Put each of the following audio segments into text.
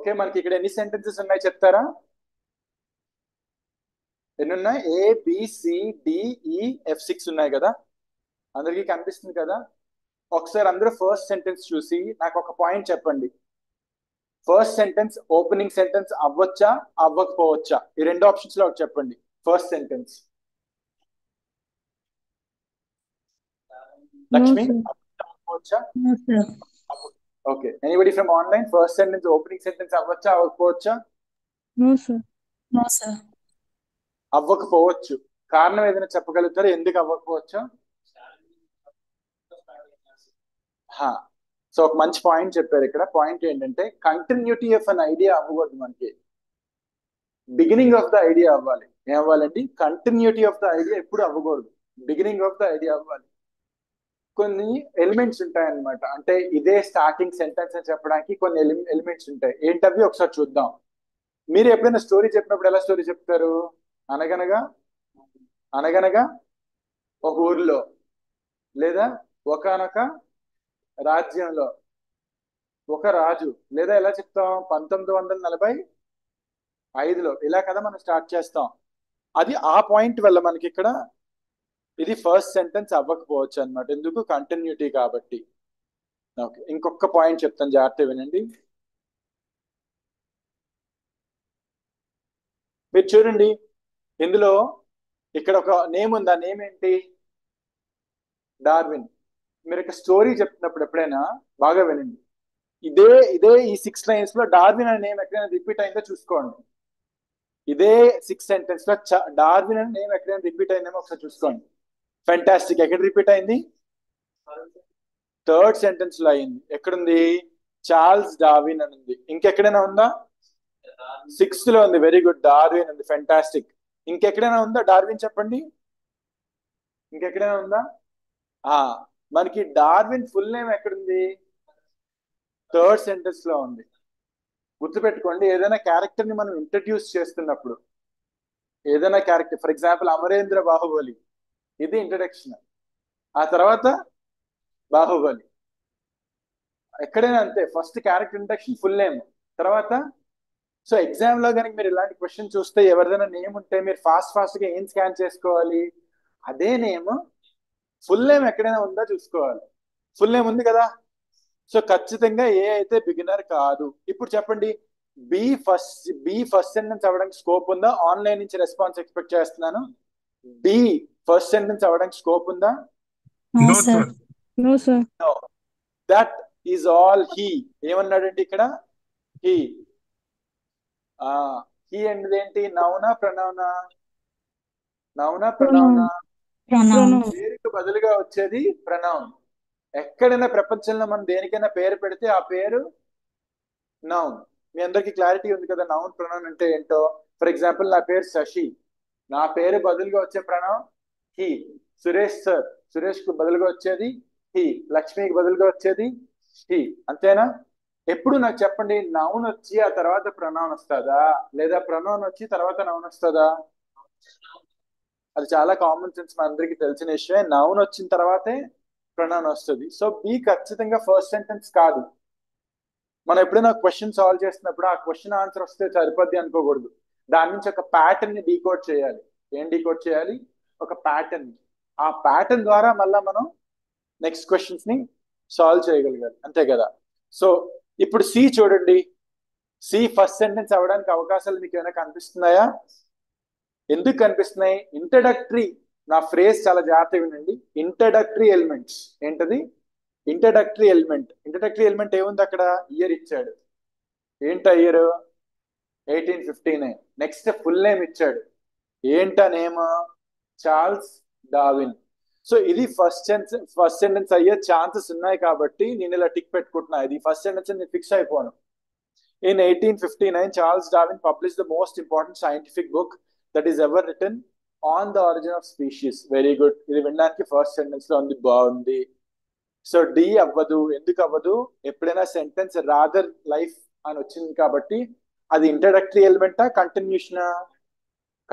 Okay, మనకి ఇక్కడ ఎన్ని సెంటెన్సెస్ ఉన్నాయి చెప్తారా? ఎన్ని ఉన్నాయి? ABCDEF6 ఉన్నాయి కదా, అందరికీ కనిపిస్తుంది కదా? ఒకసారి అందరూ ఫస్ట్ సెంటెన్స్ చూసి నాకు ఒక పాయింట్ చెప్పండి. ఫస్ట్ సెంటెన్స్ ఓపెనింగ్ సెంటెన్స్ అవ్వచ్చా అవ్వకపోవచ్చా? ఈ రెండు ఆప్షన్స్ లో ఒకటి చెప్పండి. First sentence No, Lakshmi sir. అవ్వచ్చా? No, sir. Okay, anybody from online, first sentence opening sentence అవ్వచ్చా అవ్వకపోవచ్చా? No, sir. No, sir. అవ్వకపోవచ్చు. కారణం ఏదైనా చెప్పగలుగుతారా ఎందుకు అవ్వకపోవచ్చా? సో ఒక మంచి పాయింట్ చెప్పారు ఇక్కడ. పాయింట్ ఏంటంటే కంటిన్యూటీ ఆఫ్ అన్ ఐడియా అవ్వకూడదు, మనకి బిగినింగ్ ఆఫ్ ద ఐడియా అవ్వాలి. ఏం అవ్వాలండి? కంటిన్యూటీ ఆఫ్ ద ఐడియా ఎప్పుడు అవ్వకూడదు, బిగినింగ్ ఆఫ్ ద ఐడియా అవ్వాలి. కొన్ని ఎలిమెంట్స్ ఉంటాయన్నమాట, అంటే ఇదే స్టార్టింగ్ సెంటెన్స్ అని చెప్పడానికి కొన్ని ఎలిమెంట్స్ ఉంటాయి. ఏంటవి ఒకసారి చూద్దాం. మీరు ఎప్పుడైనా స్టోరీ చెప్పినప్పుడు ఎలా స్టోరీ చెప్తారు? అనగనగా అనగనగా ఒక ఊరిలో, లేదా ఒకానొక రాజ్యంలో ఒక రాజు, లేదా ఎలా చెప్తాం? 1945లో, ఇలా కదా మనం స్టార్ట్ చేస్తాం. అది ఆ పాయింట్ వల్ల మనకి ఇక్కడ ఇది ఫస్ట్ సెంటెన్స్ అవ్వకపోవచ్చు అనమాట. ఎందుకు? కంటిన్యూటీ కాబట్టి. ఓకే, ఇంకొక పాయింట్ చెప్తాను, జాగ్రత్త వినండి. మీరు చూడండి, ఇందులో ఇక్కడ ఒక నేమ్ ఉంది. ఆ నేమ్ ఏంటి? డార్విన్. మీరు ఒక స్టోరీ చెప్తున్నప్పుడు ఎప్పుడైనా బాగా వినండి. ఇదే ఇదే ఈ 6 లైన్స్ లో డార్విన్ అనే నేమ్ ఎక్కడైనా రిపీట్ అయిందో చూసుకోండి. ఇదే 6 సెంటెన్స్ లో డార్విన్ అనే నేమ్ ఎక్కడైనా రిపీట్ అయిందేమో ఒకసారి చూసుకోండి. ఫెంటాస్టిక్. ఎక్కడ రిపీట్ అయింది? థర్డ్ సెంటెన్స్ లో అయింది. ఎక్కడుంది? చార్ల్స్ డార్విన్ అని ఉంది. ఇంకెక్కడైనా ఉందా? 6th లో ఉంది. వెరీ గుడ్, డార్విన్ ఉంది. ఫెంటాస్టిక్. ఇంకెక్కడైనా ఉందా డార్విన్? చెప్పండి, ఇంకెక్కడైనా ఉందా? మనకి డార్విన్ ఫుల్ నేమ్ ఎక్కడుంది? థర్డ్ సెంటెన్స్ లో ఉంది. గుర్తుపెట్టుకోండి, ఏదైనా క్యారెక్టర్ ని మనం ఇంట్రడ్యూస్ చేస్తున్నప్పుడు, ఏదైనా character, for example Amarendra Baahubali, ఇది ఇంట్రడక్షన్. ఆ తర్వాత బాహుబలి. ఎక్కడైనా అంతే, first character introduction, full name, తర్వాత. సో ఎగ్జామ్ లో కనుక మీరు ఇలాంటి క్వశ్చన్ చూస్తే ఎవరిదైనా నేమ్ ఉంటే మీరు ఫాస్ట్ గా ఏం స్కాన్ చేసుకోవాలి? అదే నేమ్ ఫుల్ నేమ్ ఎక్కడైనా ఉందా చూసుకోవాలి. ఫుల్ నేమ్ ఉంది కదా, సో ఖచ్చితంగా ఏ అయితే బిగినర్ కాదు. ఇప్పుడు చెప్పండి, బి ఫస్ట్ సెంటెన్స్ అవ్వడానికి స్కోప్ ఉందా? ఆన్లైన్ నుంచి రెస్పాన్స్ ఎక్స్పెక్ట్ చేస్తున్నాను. బి ఫస్ట్ సెంటెన్స్ అవ్వడానికి స్కోప్ ఉందా? No, No, sir. sir. No, sir. No. That is all he. ఏమన్నాడండి ఇక్కడ? హీ. హీ అనేది ఏంటి? నౌనా ప్రనౌనా? నౌనా ప్రనౌనా? Pronoun. పేరుకు బదులుగా వచ్చేది ప్రనౌన్. ఎక్కడైనా ప్రపంచంలో మనం దేనికైనా పేరు పెడితే ఆ పేరు నౌన్. మీ అందరికి క్లారిటీ ఉంది కదా నౌన్ ప్రొనౌన్ అంటే ఏంటో? ఫర్ ఎగ్జాంపుల్, నా పేరు శశి, నా పేరు బదులుగా వచ్చే ప్రణవ్ హీ. సురేష్ సార్, సురేష్ కు బదులుగా వచ్చేది హీ. లక్ష్మికి బదులుగా వచ్చేది హీ. అంతేనా? ఎప్పుడు నాకు చెప్పండి, నౌన్ వచ్చి ఆ తర్వాత ప్రొనౌన్ వస్తుందా, లేదా ప్రొనౌన్ వచ్చి తర్వాత నౌన్ వస్తుందా? అది చాలా కామన్ సెన్స్, మన అందరికి తెలిసిన విషయమే. నౌన్ వచ్చిన తర్వాతే ప్రొనౌన్ వస్తుంది. సో బి ఖచ్చితంగా ఫస్ట్ సెంటెన్స్ కాదు. మనం ఎప్పుడైనా క్వశ్చన్ సాల్వ్ చేస్తున్నప్పుడు ఆ క్వశ్చన్ ఆన్సర్ వస్తే సరిపోద్ది అనుకోకూడదు. దాని నుంచి ఒక ప్యాటర్న్ ని డీకోడ్ చేయాలి. ఏం డీకోడ్ చేయాలి? ఒక ప్యాటర్న్. ఆ ప్యాటర్న్ ద్వారా మళ్ళా మనం నెక్స్ట్ క్వశ్చన్స్ ని సాల్వ్ చేయగలిగాలి, అంతే కదా? సో ఇప్పుడు సి చూడండి. సి ఫస్ట్ సెంటెన్స్ అవ్వడానికి అవకాశాలు మీకు ఏమైనా కనిపిస్తున్నాయా? ఎందుకు కనిపిస్తున్నాయి? ఇంట్రడక్టరీ, నా ఫ్రేజ్ చాలా జాగ్రత్తగా వినండి. Introductory elements. ఏంటది? Introductory element. ఇంట్రడక్టరీ ఎలిమెంట్ ఏముంది అక్కడ? ఇయర్ ఇచ్చాడు. ఏంట ఇయర్? 1859. నెక్స్ట్ ఫుల్ నేమ్ ఇచ్చాడు. ఏంట నేమ్? Charles Darwin. సో ఇది ఫస్ట్ సెంటెన్స్ అయ్యే ఛాన్సెస్ ఉన్నాయి కాబట్టి నేను ఇలా టిక్ పెట్టుకుంటున్నా. ఇది ఫస్ట్ సెంటెన్స్ నేను fix అయిపోను. In 1859, Charles Darwin published the most important scientific book that is ever written on the origin of species. Very good. ఇది వినడానికి ఫస్ట్ సెంటెన్స్ లో ఉంది, బాగుంది. సో డి అవ్వదు. ఎందుకు అవ్వదు? ఎప్పుడైనా సెంటెన్స్ రాదర్ లైఫ్ అని వచ్చింది కాబట్టి అది ఇంట్రడక్టరీ ఎలిమెంటా కంటిన్యూషనా?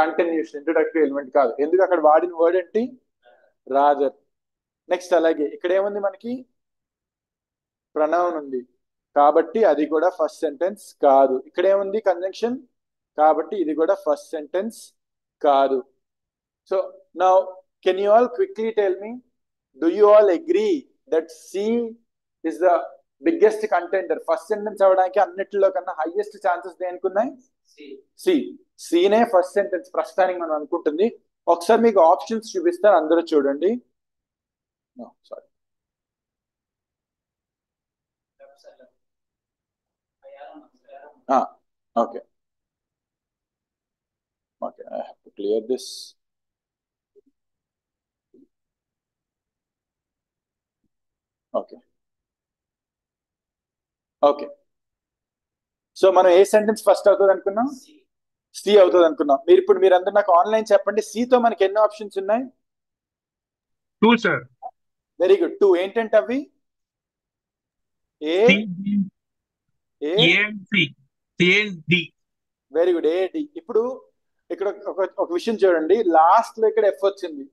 కంటిన్యూషన్, ఇంట్రడక్టరీ ఎలిమెంట్ కాదు. ఎందుకు? అక్కడ వాడిన వర్డ్ ఏంటి? రాదర్. నెక్స్ట్ అలాగే ఇక్కడ ఏముంది మనకి? ప్రనౌన్ ఉంది. కాబట్టి అది కూడా ఫస్ట్ సెంటెన్స్ కాదు. ఇక్కడేముంది కంజంక్షన్, కాబట్టి ఇది కూడా ఫస్ట్ సెంటెన్స్ కాదు. So now can you all quickly tell me, do you all agree that C is the biggest contender? First sentence అవడానికి అన్నిటిలో కన్నా హైయెస్ట్ ఛాన్సెస్ దేనికి ఉన్నాయి? సి. సినే ఫస్ట్ సెంటెన్స్ ప్రస్తుతానికి మనం అనుకుంటుంది. ఒకసారి మీకు ఆప్షన్స్ చూపిస్తాను, అందరూ చూడండి. Sorry, okay, I have to clear this. Okay, so మనం ఏ సెంటెన్స్ ఫస్ట్ అవుతుంది అనుకున్నాం? సి అవుతుంది అనుకున్నాం. మీరందరూ నాకు ఆన్లైన్ చెప్పండి, సితో మనకి ఎన్ని ఆప్షన్స్ ఉన్నాయి? 2 సార్. Very good, 2. ఏంటంటే అవి A, D. Very good, A D. ఇప్పుడు ఇక్కడ ఒక విషయం చూడండి, లాస్ట్ లో ఇక్కడ ఎఫ్ వచ్చింది,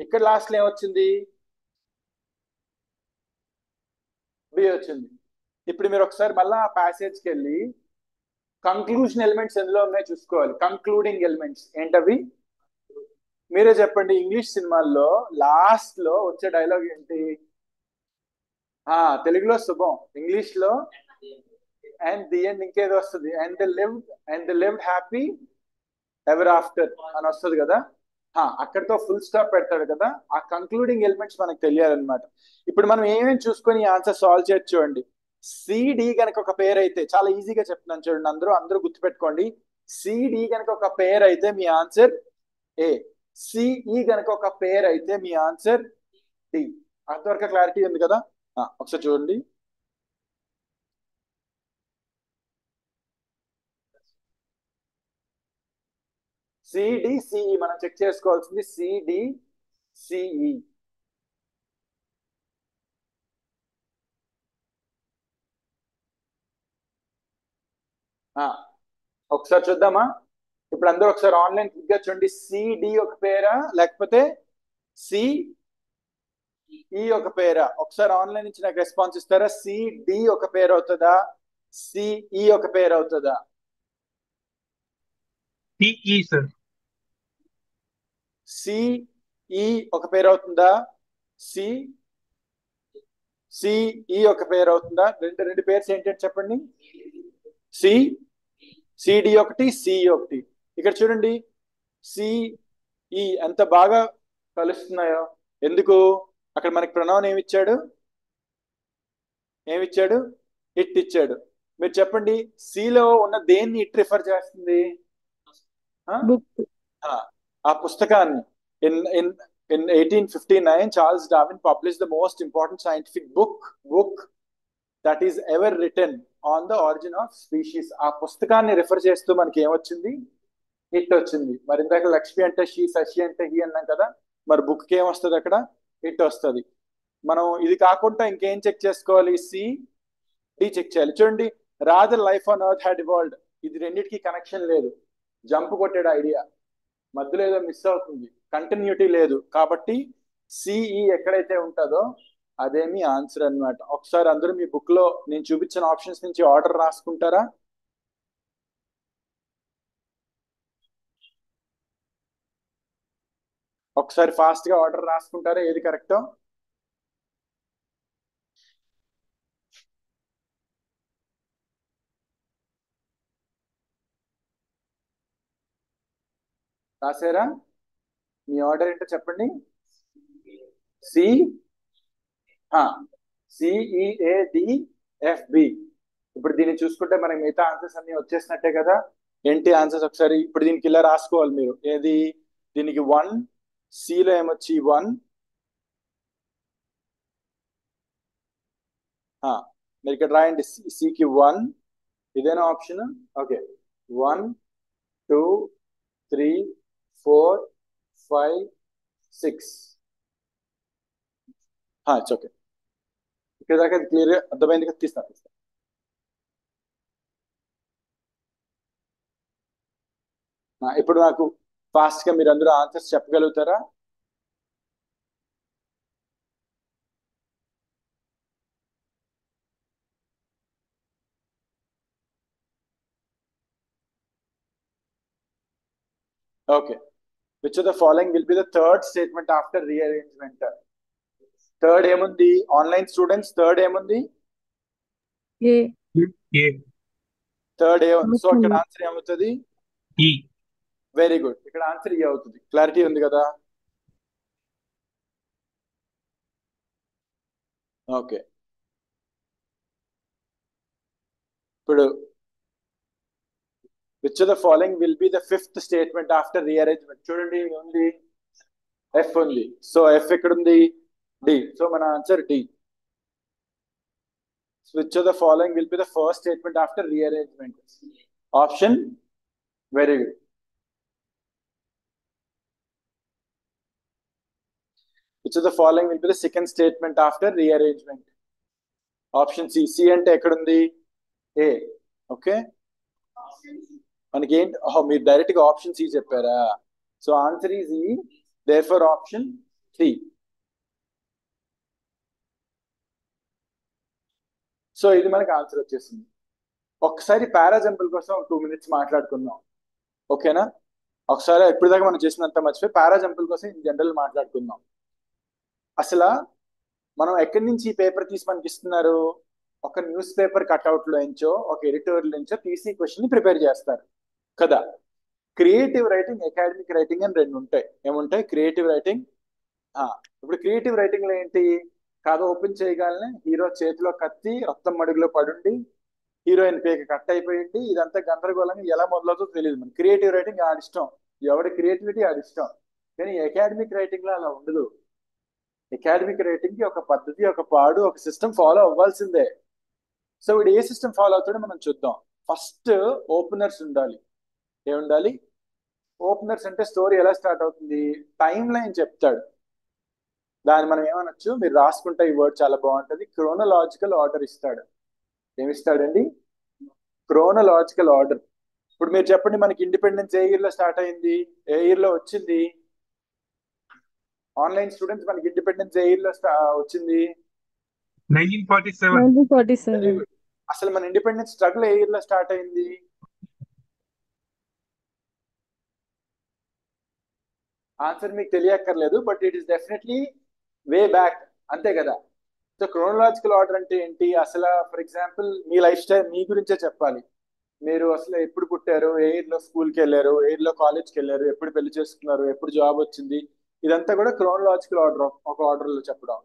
ఇక్కడ లాస్ట్ లో ఏమొచ్చింది? బి వచ్చింది. ఇప్పుడు మీరు ఒకసారి మళ్ళీ ఆ ప్యాసేజ్కి వెళ్ళి కంక్లూజన్ ఎలిమెంట్స్ ఎందులో ఉన్నాయో చూసుకోవాలి. కంక్లూడింగ్ ఎలిమెంట్స్ ఏంటవి? మీరే చెప్పండి. ఇంగ్లీష్ సినిమాల్లో లాస్ట్ లో వచ్చే డైలాగ్ ఏంటి? తెలుగులో శుభం, ఇంగ్లీష్ లో అండ్ ది ఎండ్ ఇంకేదో వస్తుంది, and the lived happy ever after అని వస్తుంది కదా. అక్కడితో ఫుల్ స్టాప్ పెడతాడు కదా. ఆ కంక్లూడింగ్ ఎలిమెంట్స్ మనకు తెలియాలన్నమాట. ఇప్పుడు మనం ఏమేమి చూసుకొని ఆన్సర్ సాల్వ్ చేయొచ్చు చూడండి. సిడి కనుక ఒక పేరు అయితే, చాలా ఈజీగా చెప్తున్నాను చూడండి, అందరూ గుర్తుపెట్టుకోండి. సిడి కనుక ఒక పేరు అయితే మీ ఆన్సర్ ఏ, సిఈ కనుక ఒక పేరు అయితే మీ ఆన్సర్ డి. అంతవరకు క్లారిటీ ఉంది కదా? ఒకసారి చూడండి. సిడి సిఈ మనం చెక్ చేసుకోవాల్సింది సిడి సిఈ. ఒకసారి చూద్దామా? ఇప్పుడు అందరూ ఒకసారి ఆన్లైన్ క్లిక్ గా చూడండి. సిడి ఒక పేరా లేకపోతే సిఈ ఒక పేరా? ఒకసారి ఆన్లైన్ నుంచి నాకు రెస్పాన్స్ ఇస్తారా? సిడి ఒక పేరు అవుతుందా, సిఈ ఒక పేరు అవుతుందా? CE sir. సిఈ ఒక పేరు అవుతుందా, సిఈ ఒక పేరు అవుతుందా? రెండు పేర్స్ ఏంటంటే చెప్పండి. సిడి ఒకటి, సిఈ ఒకటి. ఇక్కడ చూడండి, సిఈ ఎంత బాగా కలుస్తున్నాయో. ఎందుకు? అక్కడ మనకి ప్రొనౌన్ ఏమిచ్చాడు? ఇట్ ఇచ్చాడు. మీరు చెప్పండి, సిలో ఉన్న దేన్ని ఇట్ రిఫర్ చేస్తుంది? ఆ పుస్తకాన్ని. In 1859, Charles Darwin published the most important scientific book that is ever written on the origin of species. ఆ పుస్తకాన్ని రిఫర్ చేస్తూ మనకి ఏమొచ్చింది? హిట్ వచ్చింది. మరి ఇందాక లక్ష్మి అంటే షీ, శశి అంటే హీ అన్నాం కదా. మరి బుక్ కి ఏమొస్తుంది అక్కడ? హిట్ వస్తుంది. మనం ఇది కాకుండా ఇంకేం చెక్ చేసుకోవాలి? డి చెక్ చేయాలి. చూడండి, rather life on earth had evolved, ఇది రెండింటికి కనెక్షన్ లేదు. జంప్ కొట్టాడు ఐడియా, మధ్యలో ఏదో మిస్ అవుతుంది, కంటిన్యూటీ లేదు. కాబట్టి సిఈ ఎక్కడైతే ఉంటుందో అదేమి ఆన్సర్ అన్నమాట. ఒకసారి అందరూ మీ బుక్ లో నేను చూపించిన ఆప్షన్స్ నుంచి ఆర్డర్ రాసుకుంటారా? ఒకసారి ఫాస్ట్ గా ఆర్డర్ రాసుకుంటారా ఏది కరెక్టో? రాసారా? మీ ఆర్డర్ ఏంటో చెప్పండి. సిఈఏడిఎఫ్బి. ఇప్పుడు దీన్ని చూసుకుంటే మనకి మిగతా ఆన్సర్స్ అన్ని వచ్చేసినట్టే కదా. ఏంటి ఆన్సర్స్? ఒకసారి ఇప్పుడు దీనికి ఇలా రాసుకోవాలి మీరు. ఏది? దీనికి 1, సిలో ఏమొచ్చి 1, మీరు ఇక్కడ రాయండి. సికి 1, ఇదేనా ఆప్షన్? ఓకే, 1 2 3 4 5 6. It's okay. ఇక్కడ దాకా క్లియర్ గా అర్థమైంది కదా? తీస్తాను. ఇప్పుడు నాకు ఫాస్ట్ గా మీరు అందరూ ఆన్సర్స్ చెప్పగలుగుతారా? Okay. Which of the following will be the third statement after rearrangement? Third ఏముంది? ఆన్లైన్ స్టూడెంట్స్ థర్డ్ ఏముంది? A. A. థర్డ్ ఏ ఉంది. సో ఇక్కడ అవుతుంది. ఆన్సర్ ఏమవుతుంది? E. Very good. ఇక్కడ ఆన్సర్ ఏ అవుతుంది. క్లారిటీ ఉంది కదా? ఓకే. ఇప్పుడు which of the following will be the fifth statement after rearrangement? చూడండి ఉంది, ఎఫ్ ఉంది. సో ఎఫ్ ఎక్కడ ఉంది? డి. సో మన answer D. Which of the following will be the first statement after rearrangement? Option. Very good. Which of the following will be the second statement after rearrangement? Option C. C అంటే ఎక్కడుంది? A. Okay. మనకి ఏంటి? మీరు direct గా option C చెప్పారా? So answer is E. Therefore option C. సో ఇది మనకి ఆన్సర్ వచ్చేసింది. ఒకసారి పారాజంపుల్ కోసం 2 minutes మాట్లాడుకుందాం. ఓకేనా? ఒకసారి ఇప్పటిదాకా మనం చేసినంత మర్చిపోయి పారాజంపుల్ కోసం ఇన్ జనరల్ మాట్లాడుకుందాం. అసలు మనం ఎక్కడి నుంచి ఈ పేపర్ తీసి మనకి ఇస్తున్నారు? ఒక న్యూస్ పేపర్ కట్అవుట్ లోంచో ఒక ఎడిటోరియల్ నుంచో తీసి క్వశ్చన్ ని ప్రిపేర్ చేస్తారు కదా. క్రియేటివ్ రైటింగ్, అకాడమిక్ రైటింగ్ అని రెండు ఉంటాయి. ఏముంటాయి? Creative writing. ఇప్పుడు క్రియేటివ్ రైటింగ్ లో ఏంటి? కథ ఓపెన్ చేయగానే హీరో చేతిలో కత్తి రక్తం మడుగులో పడుండి హీరోయిన్ పేక కట్ అయిపోయింది. ఇదంతా గందరగోళంగా ఎలా మొదలవుతుందో తెలియదు. మన క్రియేటివ్ రైటింగ్ ఆడిష్టం, ఎవరి క్రియేటివిటీ ఆడిష్టం. కానీ అకాడమిక్ రైటింగ్ లో అలా ఉండదు. అకాడమిక్ రైటింగ్ కి ఒక పద్ధతి, ఒక పాడు, ఒక సిస్టమ్ ఫాలో అవ్వాల్సిందే. సో వీడు ఏ సిస్టమ్ ఫాలో అవుతాడో మనం చూద్దాం. ఫస్ట్ ఓపెనర్స్ ఉండాలి. ఏముండాలి? ఓపెనర్స్ అంటే స్టోరీ ఎలా స్టార్ట్ అవుతుంది? టైం లైన్ చెప్తాడు. దాన్ని మనం ఏమనొచ్చు, మీరు రాసుకుంటే ఈ వర్డ్ చాలా బాగుంటుంది, క్రోనలాజికల్ ఆర్డర్ ఇస్తాడు. ఏమిస్తాడండి? Chronological order. ఇప్పుడు మీరు చెప్పండి, మనకి ఇండిపెండెన్స్ ఏ ఇయర్ లో స్టార్ట్ అయింది? ఏ ఇయర్ లో వచ్చింది? ఆన్లైన్ స్టూడెంట్స్ మనకి ఇండిపెండెన్స్ ఏ ఇయర్ లో వచ్చింది? 1947. 1947. అసలు మన ఇండిపెండెన్స్ స్ట్రగుల్ ఏ ఇయర్ లో స్టార్ట్ అయింది? ఆన్సర్ మీకు తెలియక్కర్లేదు, but it is definitely way back. అంతే కదా? సో క్రోనలాజికల్ ఆర్డర్ అంటే ఏంటి? అసలు ఫర్ ఎగ్జాంపుల్ మీ లైఫ్ స్టైల్ మీ గురించే చెప్పాలి. మీరు అసలు ఎప్పుడు పుట్టారు, ఏ ఇయర్ లో స్కూల్కి వెళ్ళారు, ఏ ఇయర్ లో కాలేజ్కి వెళ్ళారు, ఎప్పుడు పెళ్లి చేసుకున్నారు, ఎప్పుడు జాబ్ వచ్చింది, ఇదంతా కూడా క్రోనలాజికల్ ఆర్డర్, ఒక ఆర్డర్ లో చెప్పడం.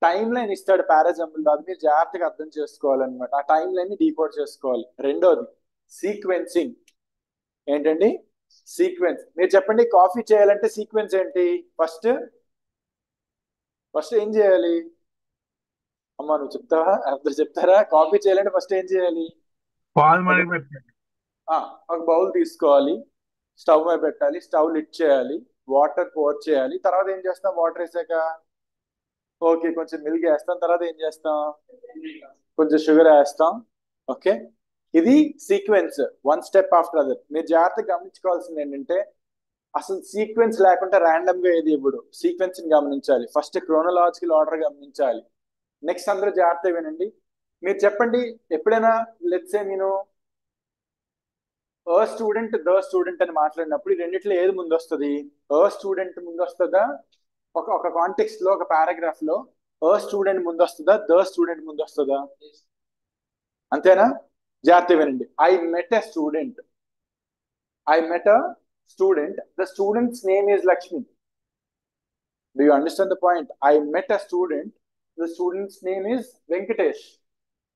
టైం లైన్ ఇస్తాడు పారాజంపుల్. అది మీరు జాగ్రత్తగా అర్థం చేసుకోవాలన్నమాట. ఆ టైం లైన్ ని డీకోడ్ చేసుకోవాలి. రెండోది సీక్వెన్సింగ్. ఏంటండి? సీక్వెన్స్. మీరు చెప్పండి, కాఫీ చేయాలంటే సీక్వెన్స్ ఏంటి? ఫస్ట్ ఫస్ట్ ఏం చేయాలి? అమ్మా నువ్వు చెప్తావా? అందరు చెప్తారా? కాఫీ చేయాలంటే ఫస్ట్ ఏం చేయాలి? పాలు మరగబెట్టాలి. ఒక బౌల్ తీసుకోవాలి, స్టవ్ మీద పెట్టాలి, స్టవ్ లిట్ చేయాలి, వాటర్ పోర్ చేయాలి. తర్వాత ఏం చేస్తాం? వాటర్ వేసాక ఓకే కొంచెం మిల్క్ వేస్తాం. తర్వాత ఏం చేస్తాం? కొంచెం షుగర్ వేస్తాం. ఓకే, ఇది sequence. One step after other. మీరు జాగ్రత్తగా గమనించుకోవాల్సింది ఏంటంటే అసలు సీక్వెన్స్ లేకుండా ర్యాండమ్ గా ఏది ఇవ్వడు. సీక్వెన్స్ ని గమనించాలి. ఫస్ట్ క్రోనలాజికల్ ఆర్డర్ గమనించాలి. నెక్స్ట్ అందరూ జాగ్రత్తగా వినండి. మీరు చెప్పండి, ఎప్పుడైనా లెట్స్ సే నేను స్టూడెంట్ ద స్టూడెంట్ అని మాట్లాడినప్పుడు ఈ రెండిట్లో ఏది ముందు వస్తుంది? స్టూడెంట్ ముందు వస్తుందా? ఒక కాంటెక్స్ట్ లో, ఒక పారాగ్రాఫ్ లో స్టూడెంట్ ముందు వస్తుందా, ద స్టూడెంట్ ముందు వస్తుందా? అంతేనా? జాగ్రత్త వినండి. I met a student. I met a student. The students name is Lakshmi. Do you understand the point? I met a student. The students name is Venkatesh.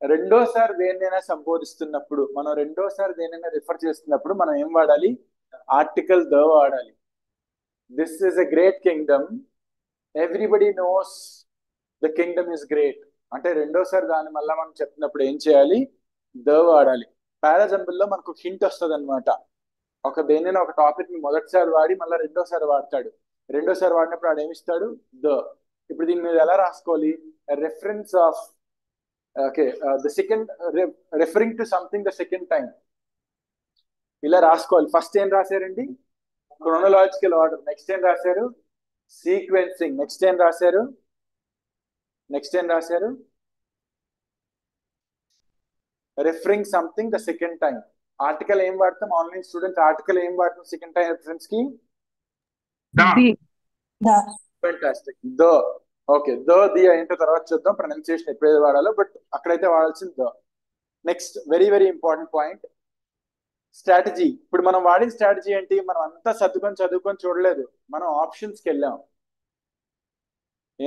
రెండోసారి దేన్నైనా సంబోధిస్తున్నప్పుడు, మనం రెండోసారి దేనైనా రిఫర్ చేస్తున్నప్పుడు మనం ఏం వాడాలి? ఆర్టికల్ ద వాడాలి. This is a great Kingdom, everybody knows the Kingdom is great అంటే రెండోసారి దాన్ని మళ్ళీ మనం చెప్పినప్పుడు ఏం చేయాలి? ద వాడాలి. పారాజంపుల్లో మనకు హింట్ వస్తుంది అనమాట. ఒక దేనైనా ఒక టాపిక్ ని మొదటిసారి వాడి మళ్ళీ రెండోసారి వాడతాడు. రెండోసారి వాడినప్పుడు వాడు ఏమిస్తాడు? ద. ఇప్పుడు దీని మీద ఎలా రాసుకోవాలి? Reference of, okay, the second, referring to something the second time, ఇలా రాసుకోవాలి. ఫస్ట్ ఏం రాశారండి? Chronological order. నెక్స్ట్ ఏం రాశారు? సీక్వెన్సింగ్. నెక్స్ట్ ఏం రాశారు? Referring something the second time. Article ఏం వాడతాం? ఆన్లైన్ స్టూడెంట్స్ ఆర్టికల్ ఏం వాడతాం సెకండ్ టైం రెఫరెన్స్ కి? The the The. Fantastic. The. Okay, the అయిన తర్వాత చూద్దాం ప్రొనౌన్సియేషన్ ఎప్పుడైతే వాడాలో, బట్ అక్కడైతే వాడాల్సింది the. Next very very important point, strategy. ఇప్పుడు మనం వాడిన స్ట్రాటజీ ఏంటి? మనం అంతా చదువుకొని చూడలేదు, మనం ఆప్షన్స్కి వెళ్ళాం.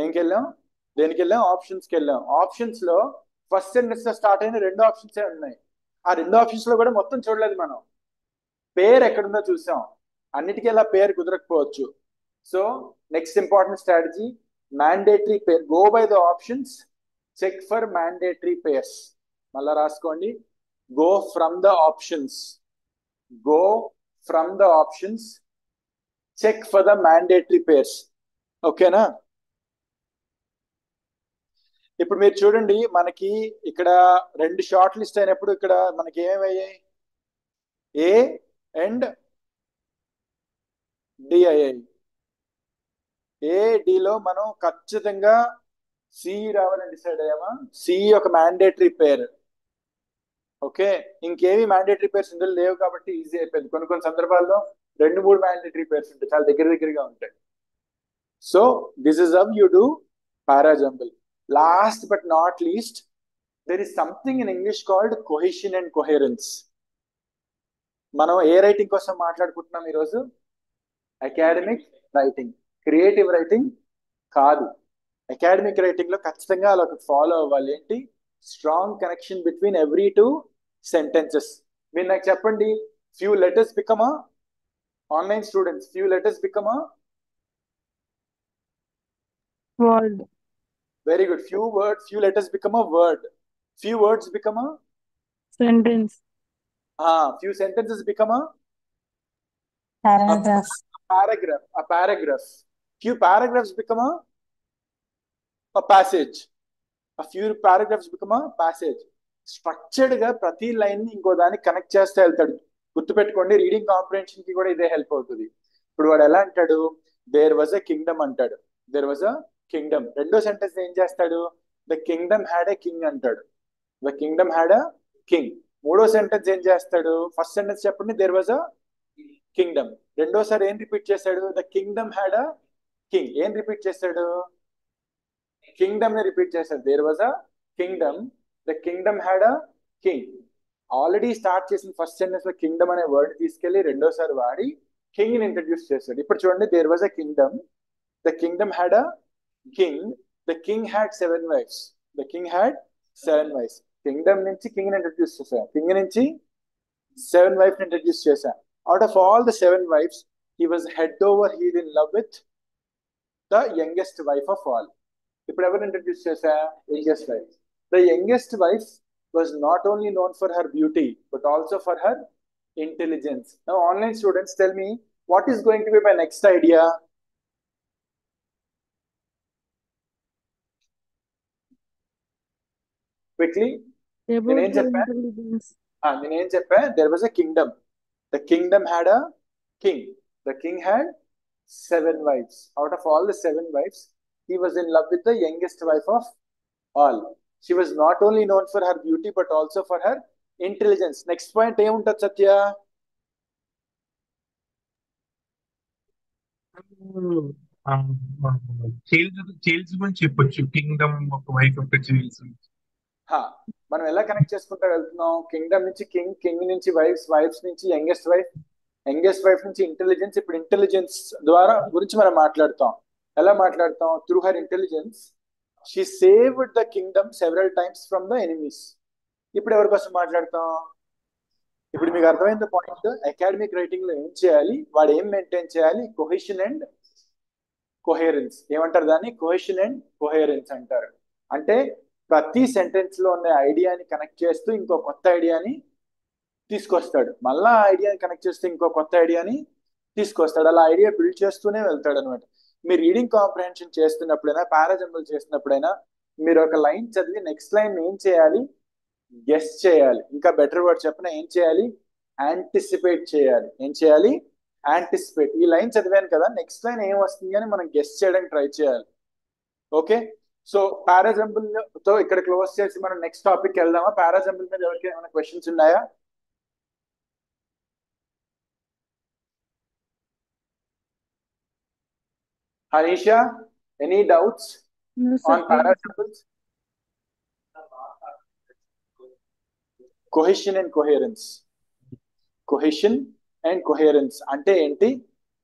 ఏంకి వెళ్ళాం? దేనికి వెళ్ళాం? ఆప్షన్స్కి వెళ్ళాం. ఆప్షన్స్ లో ఫస్ట్ సెంటెన్స్ లో స్టార్ట్ అయిన రెండు ఆప్షన్స్ ఉన్నాయి. ఆ రెండు ఆప్షన్స్ లో కూడా మొత్తం చూడలేదు మనం. పేరు ఎక్కడుందో చూసాం, అన్నిటికీ ఇలా పేరు కుదరకపోవచ్చు. So next important strategy, mandatory pair. Go by the options, check for mandatory pairs. మళ్ళా రాసుకోండి, go from the options, go from the options, check for the mandatory pairs. ఓకేనా? ఇప్పుడు మీరు చూడండి, మనకి ఇక్కడ రెండు షార్ట్ లిస్ట్ అయినప్పుడు ఇక్కడ మనకి ఏమయ్యాయి? ఏ అండ్ డి అయ్యాయి. ఏ డిలో మనం ఖచ్చితంగా సి రావాలని డిసైడ్ అయ్యామా? సి ఒక మ్యాండేటరీ పేర్. ఓకే, ఇంకేమి మ్యాండేటరీ పేర్స్ ఇందులో లేవు కాబట్టి ఈజీ అయిపోయింది. కొన్ని సందర్భాల్లో రెండు మూడు మ్యాండేటరీ పేర్స్ ఉంటాయి, చాలా దగ్గరగా ఉంటాయి. So this is how you do parajumble. Last but not least, there is something in English called cohesion and coherence. మనం ఏ రైటింగ్ కోసం మాట్లాడుకుంటున్నాం ఈరోజు? అకాడమిక్ రైటింగ్, క్రియేటివ్ రైటింగ్ కాదు. అకాడమిక్ రైటింగ్ లో ఖచ్చితంగా అలా ఫాలో అవ్వాలి. ఏంటి? Strong connection between every two sentences. మీరు నాకు చెప్పండి, few letters become a, online students, few letters become a, word. Very good. Few letters become a word, few words become a, sentence. Few sentences become a Paragraph. paragraph. Few paragraphs become a passage. A few paragraphs become a passage. Structured గా ప్రతి line ని ఇంకో దానికి connect చేస్తే వెళ్తాడు. గుర్తుపెట్టుకోండి, reading comprehension కి కూడా ఇదే హెల్ప్ అవుతుంది. ఇప్పుడు వాడు ఎలా అంటాడు? దేర్ వాజ్ అ కింగ్డమ్ అంటాడు. There was a kingdom. రెండో సెంటెన్స్ ఏం చేస్తాడు? The kingdom had a king అంటాడు. The kingdom had a king. మూడో సెంటెన్స్ ఏం చేస్తాడు? ఫస్ట్ సెంటెన్స్ చెప్పండి, దేర్ వాజ్ అ కింగ్డమ్. రెండోసారి ఏం రిపీట్ చేశాడు? The kingdom had a king. ఏం రిపీట్ చేశాడు? కింగ్డమ్ ని రిపీట్ చేశాడు. There was a kingdom, the kingdom had a king. Already start చేసిన ఫస్ట్ సెంటెన్స్ లో కింగ్డమ్ అనే వర్డ్ తీసుకెళ్లి రెండోసారి వాడి కింగ్ ని ఇంట్రడ్యూస్ చేశాడు. ఇప్పుడు చూడండి, there was a kingdom, the kingdom had a king, the king had 7 wives. The king had 7 wives. Kingdom నుంచి కింగ్ ని ఇంట్రడ్యూస్ చేశాం, కింగ్ నుంచి 7 వైఫ్ ని ఇంట్రడ్యూస్ చేశాం. Out of all the 7 wives, he was head over heel in love with the youngest wife of all. ఇప్పుడు ఎవరు introduce చేశా? Youngest wife. The youngest wife was not only known for her beauty but also for her intelligence. Now online students, tell me, what is going to be my next idea? Quickly, About నేనేం the చెప్పా? intelligence. నేనేం చెప్పా? There was a kingdom. The kingdom had a king. The king had 7 wives. Out of all the 7 wives, he was in love with the youngest wife of all. She was not only known for her beauty but also for her intelligence. Next point ఏముంటది సత్య? చేల్స్ గురించి చెప్పొచ్చు. Kingdom ఒక wife ఒక చేల్స్. మనం ఎలా connect చేసుకుంటా వెళ్తున్నాం? Kingdom నుంచి కింగ్, కింగ్ నుంచి వైఫ్స్, వైఫ్స్ నుంచి యంగెస్ట్ వైఫ్, యంగెస్ట్ వైఫ్ నుంచి ఇంటెలిజెన్స్. ఇప్పుడు ఇంటెలిజెన్స్ ద్వారా గురించి మనం మాట్లాడతాం. ఎలా మాట్లాడతాం? Through her intelligence she saved the Kingdom several times from the enemies. ఇప్పుడు ఎవరి కోసం మాట్లాడతాం? ఇప్పుడు మీకు అర్థమైంది పాయింట్. అకాడమిక్ రైటింగ్ లో ఏం చేయాలి? వాడు ఏం మెయింటైన్ చేయాలి? Cohesion and coherence. ఏమంటారు దాన్ని? కొహెషన్ అండ్ కొహెరెన్స్ అంటారు. అంటే ప్రతి సెంటెన్స్ లో ఉన్న ఐడియాని కనెక్ట్ చేస్తూ ఇంకో కొత్త ఐడియాని తీసుకొస్తాడు. మళ్ళా ఐడియాని కనెక్ట్ చేస్తూ ఇంకో కొత్త ఐడియాని తీసుకొస్తాడు. అలా ఐడియా బిల్డ్ చేస్తూనే వెళ్తాడు అనమాట. మీరు రీడింగ్ కాంప్రహెన్షన్ చేస్తున్నప్పుడైనా, పారాజంబుల్ చేసినప్పుడైనా, మీరు ఒక లైన్ చదివి నెక్స్ట్ లైన్ ఏం చేయాలి? గెస్ చేయాలి. ఇంకా బెటర్ వర్డ్ చెప్పిన ఏం చేయాలి? యాంటిసిపేట్ చేయాలి. ఏం చేయాలి? యాంటిసిపేట్. ఈ లైన్ చదివాను కదా, నెక్స్ట్ లైన్ ఏం వస్తుంది అని మనం గెస్ చేయడానికి ట్రై చేయాలి. ఓకే, సో పారాజంబుల్ తో ఇక్కడ క్లోజ్ చేసి మనం నెక్స్ట్ టాపిక్ వెళ్దామా? పారాజంబుల్ మీద ఎవరికి ఏమైనా క్వశ్చన్స్ ఉన్నాయా? Hanisha, any doubts No, sir, on please. parasimples? Cohesion and coherence. Cohesion and coherence అంటే ఏంటి?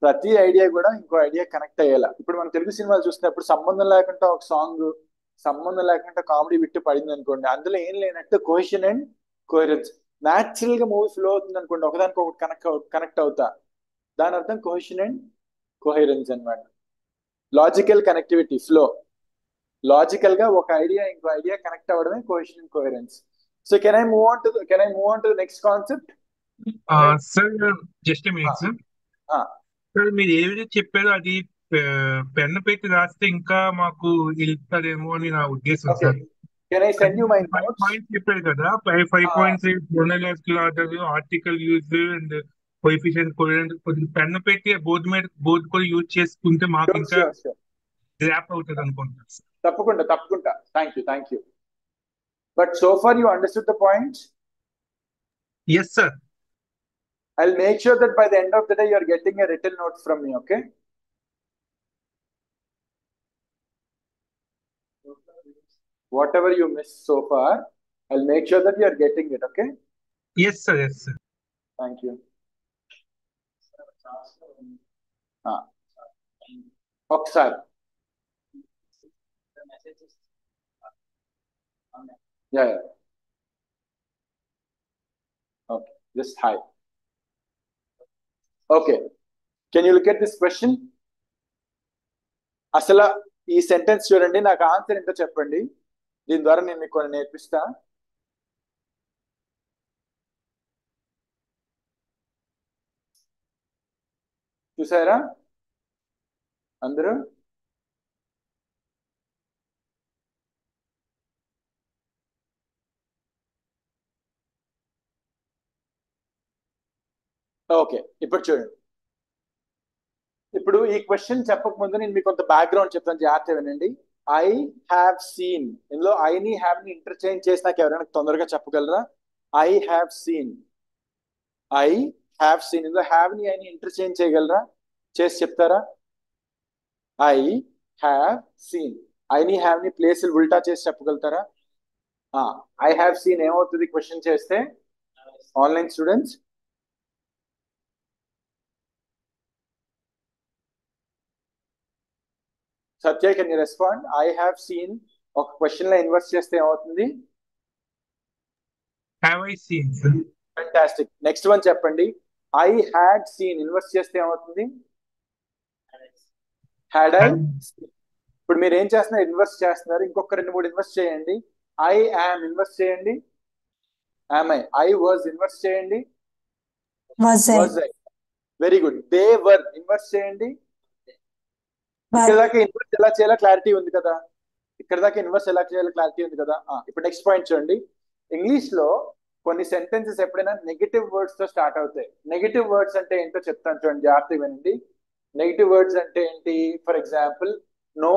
ప్రతి ఐడియా కూడా ఇంకో ఐడియా కనెక్ట్ అయ్యేలా. ఇప్పుడు మనం తెలుగు సినిమాలు చూసినప్పుడు సంబంధం లేకుండా ఒక సాంగ్, సంబంధం లేకుండా కామెడీ బిట్టు పడింది అనుకోండి, అందులో ఏం లేనట్టు కోహెషన్ అండ్ కోహెరెన్స్. న్యాచురల్ గా మూవీ ఫ్లో అవుతుంది అనుకోండి, ఒకదానికి ఒకటి కనెక్ట్ అవుతా, దాని అర్థం కోహెషన్ అండ్ కోహెరెన్స్ అన్నమాట. Logical connectivity, flow. లాజికల్ గా ఒక ఐడియా ఇంకో ఐడియా కనెక్ట్ అవ్వడమే cohesion and coherence. So can I move on to next concept? Sir just minute sir. Sir మీరు ఏదైతే చెప్పారో అది పెన్ను పెట్టి రాస్తే ఇంకా మాకు వెళ్తారేమో అని నా ఉద్దేశం okay, sir. Can I send you my 5 notes? Points చెప్పారు కదా, 5 points chronological order, article use and coefficient coefficient కొద్దిగా పెన్ను పెట్టి బోర్డు కూడా యూజ్ చేసుకుంటే మాకు ఇంకా గ్రాప్ అవుతుంది అనుకుంటున్నాను సార్. తప్పకుండా. Thank you. But so far you understood the points? Yes, sir. I'll make sure that by the end of the day, you're getting a written note from me, okay? Whatever you missed so far, I'll make sure that you're getting it, okay? Yes, sir. Thank you. ఒకసారి yeah. Okay, just hi. Okay, can you look at this question? అసలు ఈ sentence చూడండి, నాకు answer ఏంటో చెప్పండి, దీని ద్వారా నేను మీకు కొన్ని నేర్పిస్తా. చూసారా అందరూ? ఓకే, ఇప్పుడు చూడండి. ఇప్పుడు ఈ క్వశ్చన్ చెప్పక ముందు నేను మీకు కొంత బ్యాక్గ్రౌండ్ చెప్తాను, జాగ్రత్త వినండి. ఐ హ్యావ్ సీన్, ఇందులో ఐని హ్యావ్ ని ఇంటర్చేంజ్ చేసి నాకు ఎవరైనా తొందరగా చెప్పగలరా? ఐ హ్యావ్ సీన్, ఇందులో హ్యావ్ ని ఐని ఇంటర్చేంజ్ చేయగలరా? చేసి చెప్తారా? ఐ హ్యావ్ సీన్, ఐని హ్యావ్ ని ప్లేస్ ఉల్టా చేసి చెప్పగలుగుతారా? ఐ హ్యావ్ సీన్ ఏమవుతుంది క్వశ్చన్ చేస్తే? Online students, Satya can you respond? I have seen ఒక క్వశ్చన్ లో ఇన్వర్స్ చేస్తే ఏమవుతుంది? Have I seen, sir? Fantastic. Next one చెప్పండి. ఐ హ్యాడ్ సీన్ ఇన్వర్స్ చేస్తే ఏమవుతుంది? Had I. ఇప్పుడు మీరు ఏం చేస్తున్నారు? ఇన్వర్స్ చేస్తున్నారు. ఇంకొక 2-3 ఇన్వర్స్ చేయండి. ఐ యామ్ ఇన్వర్స్ చేయండి. యామ్ ఐ వాజ్ ఇన్వర్స్ చేయండి. Was I? Very good. They were inverse చేయండి. ఇక్కడ దాకా ఇన్వర్స్ ఎలా చేయాలో క్లారిటీ ఉంది కదా? ఇప్పుడు నెక్స్ట్ పాయింట్ చూడండి. ఇంగ్లీష్ లో కొన్ని సెంటెన్సెస్ ఎప్పుడైనా నెగటివ్ వర్డ్స్ తో స్టార్ట్ అవుతాయి. నెగటివ్ వర్డ్స్ అంటే ఏంటో చెప్తాను చూడండి, జాగ్రత్తగా వినండి. నెగటివ్ వర్డ్స్ అంటే ఏంటి? ఫర్ ఎగ్జాంపుల్ నో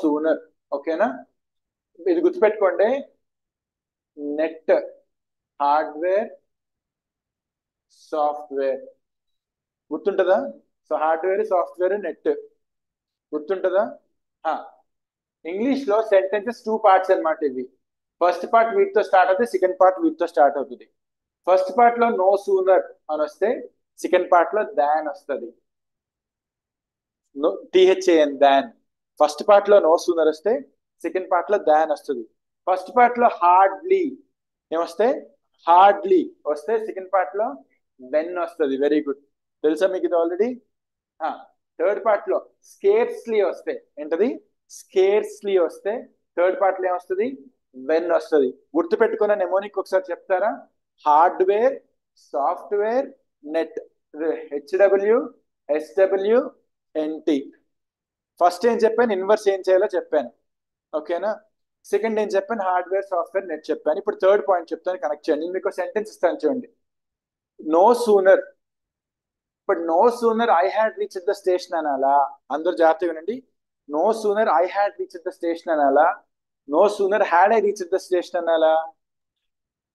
సూనర్, ఓకేనా? ఇది గుర్తుపెట్టుకోండి. నెట్, హార్డ్వేర్, సాఫ్ట్వేర్ గుర్తుంటుందా? సో హార్డ్వేర్, సాఫ్ట్వేర్, నెట్ గుర్తుంటుందా? ఇంగ్లీష్ లో సెంటెన్సెస్ 2 పార్ట్స్ అన్నమాట ఇవి. ఫస్ట్ పార్ట్ వీటితో స్టార్ట్ అవుతుంది, సెకండ్ పార్ట్ వీటితో స్టార్ట్ అవుతుంది. ఫస్ట్ పార్ట్ లో నో సూనర్ అని వస్తే సెకండ్ పార్ట్ లో దాన్ వస్తుంది. THAN, than. ఫస్ట్ పార్ట్ లో నో సూనర్ వస్తే సెకండ్ పార్ట్ లో దాన్ వస్తుంది. ఫస్ట్ పార్ట్ లో హార్డ్లీ ఏమొస్తే? హార్డ్లీ వస్తే సెకండ్ పార్ట్ లో వెన్ వస్తుంది. వెరీ గుడ్, తెలుసా మీకు ఇది ఆల్రెడీ? థర్డ్ పార్ట్ లో స్కేర్స్లీ వస్తే ఏంటది? స్కేర్స్లీ వస్తే థర్డ్ పార్ట్ లో ఏమొస్తుంది? వెన్ వస్తుంది. గుర్తుపెట్టుకున్న నెమోనిక్ ఒకసారి చెప్తారా? Hardware, software, net. HWSWNT. First ఏం చెప్పాను? ఇన్వర్స్ ఏం చేయాలో చెప్పాను, ఓకేనా? సెకండ్ ఏం చెప్పాను? హార్డ్వేర్, సాఫ్ట్వేర్, నెట్ చెప్పాను. ఇప్పుడు థర్డ్ పాయింట్ చెప్తాను, కనెక్ట్ చేయండి. నేను మీకు సెంటెన్స్ ఇస్తాను చూడండి. No sooner. ఇప్పుడు no sooner I had reached the station అనాలా? అందరూ జాగ్రత్తగా వినండి. No sooner I had reached the station అనాలా? No sooner had I reached the station అనాలా?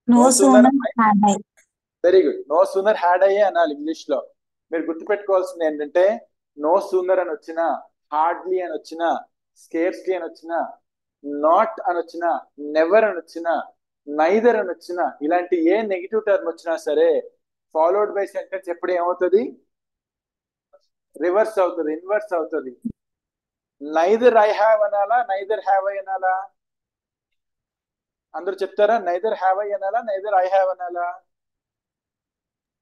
No sooner had I. Very good. No sooner had I అనాలి English లో. మీరు గుర్తుపెట్టుకోవాల్సింది ఏంటంటే నో సూనర్ అని వచ్చినా, హార్డ్లీ అని వచ్చినా, స్కేర్స్లీ అని వచ్చినా, నాట్ అని వచ్చినా, నెవర్ అని వచ్చినా, నైదర్ అని వచ్చినా, ఇలాంటి ఏ నెగిటివ్ టర్మ్ వచ్చినా సరే ఫాలోడ్ బై సెంటెన్స్ ఎప్పుడు ఏమవుతుంది? రివర్స్ అవుతుంది, ఇన్వర్స్ అవుతుంది. నైదర్ ఐ హ్యావ్ అనాలా, నైదర్ హ్యావ్ ఐ అనాలా? అందరూ చెప్తారా? నైదర్ హ్యావ్ ఐ అనాలా, నైదర్ ఐ హ్యావ్ అనాలా?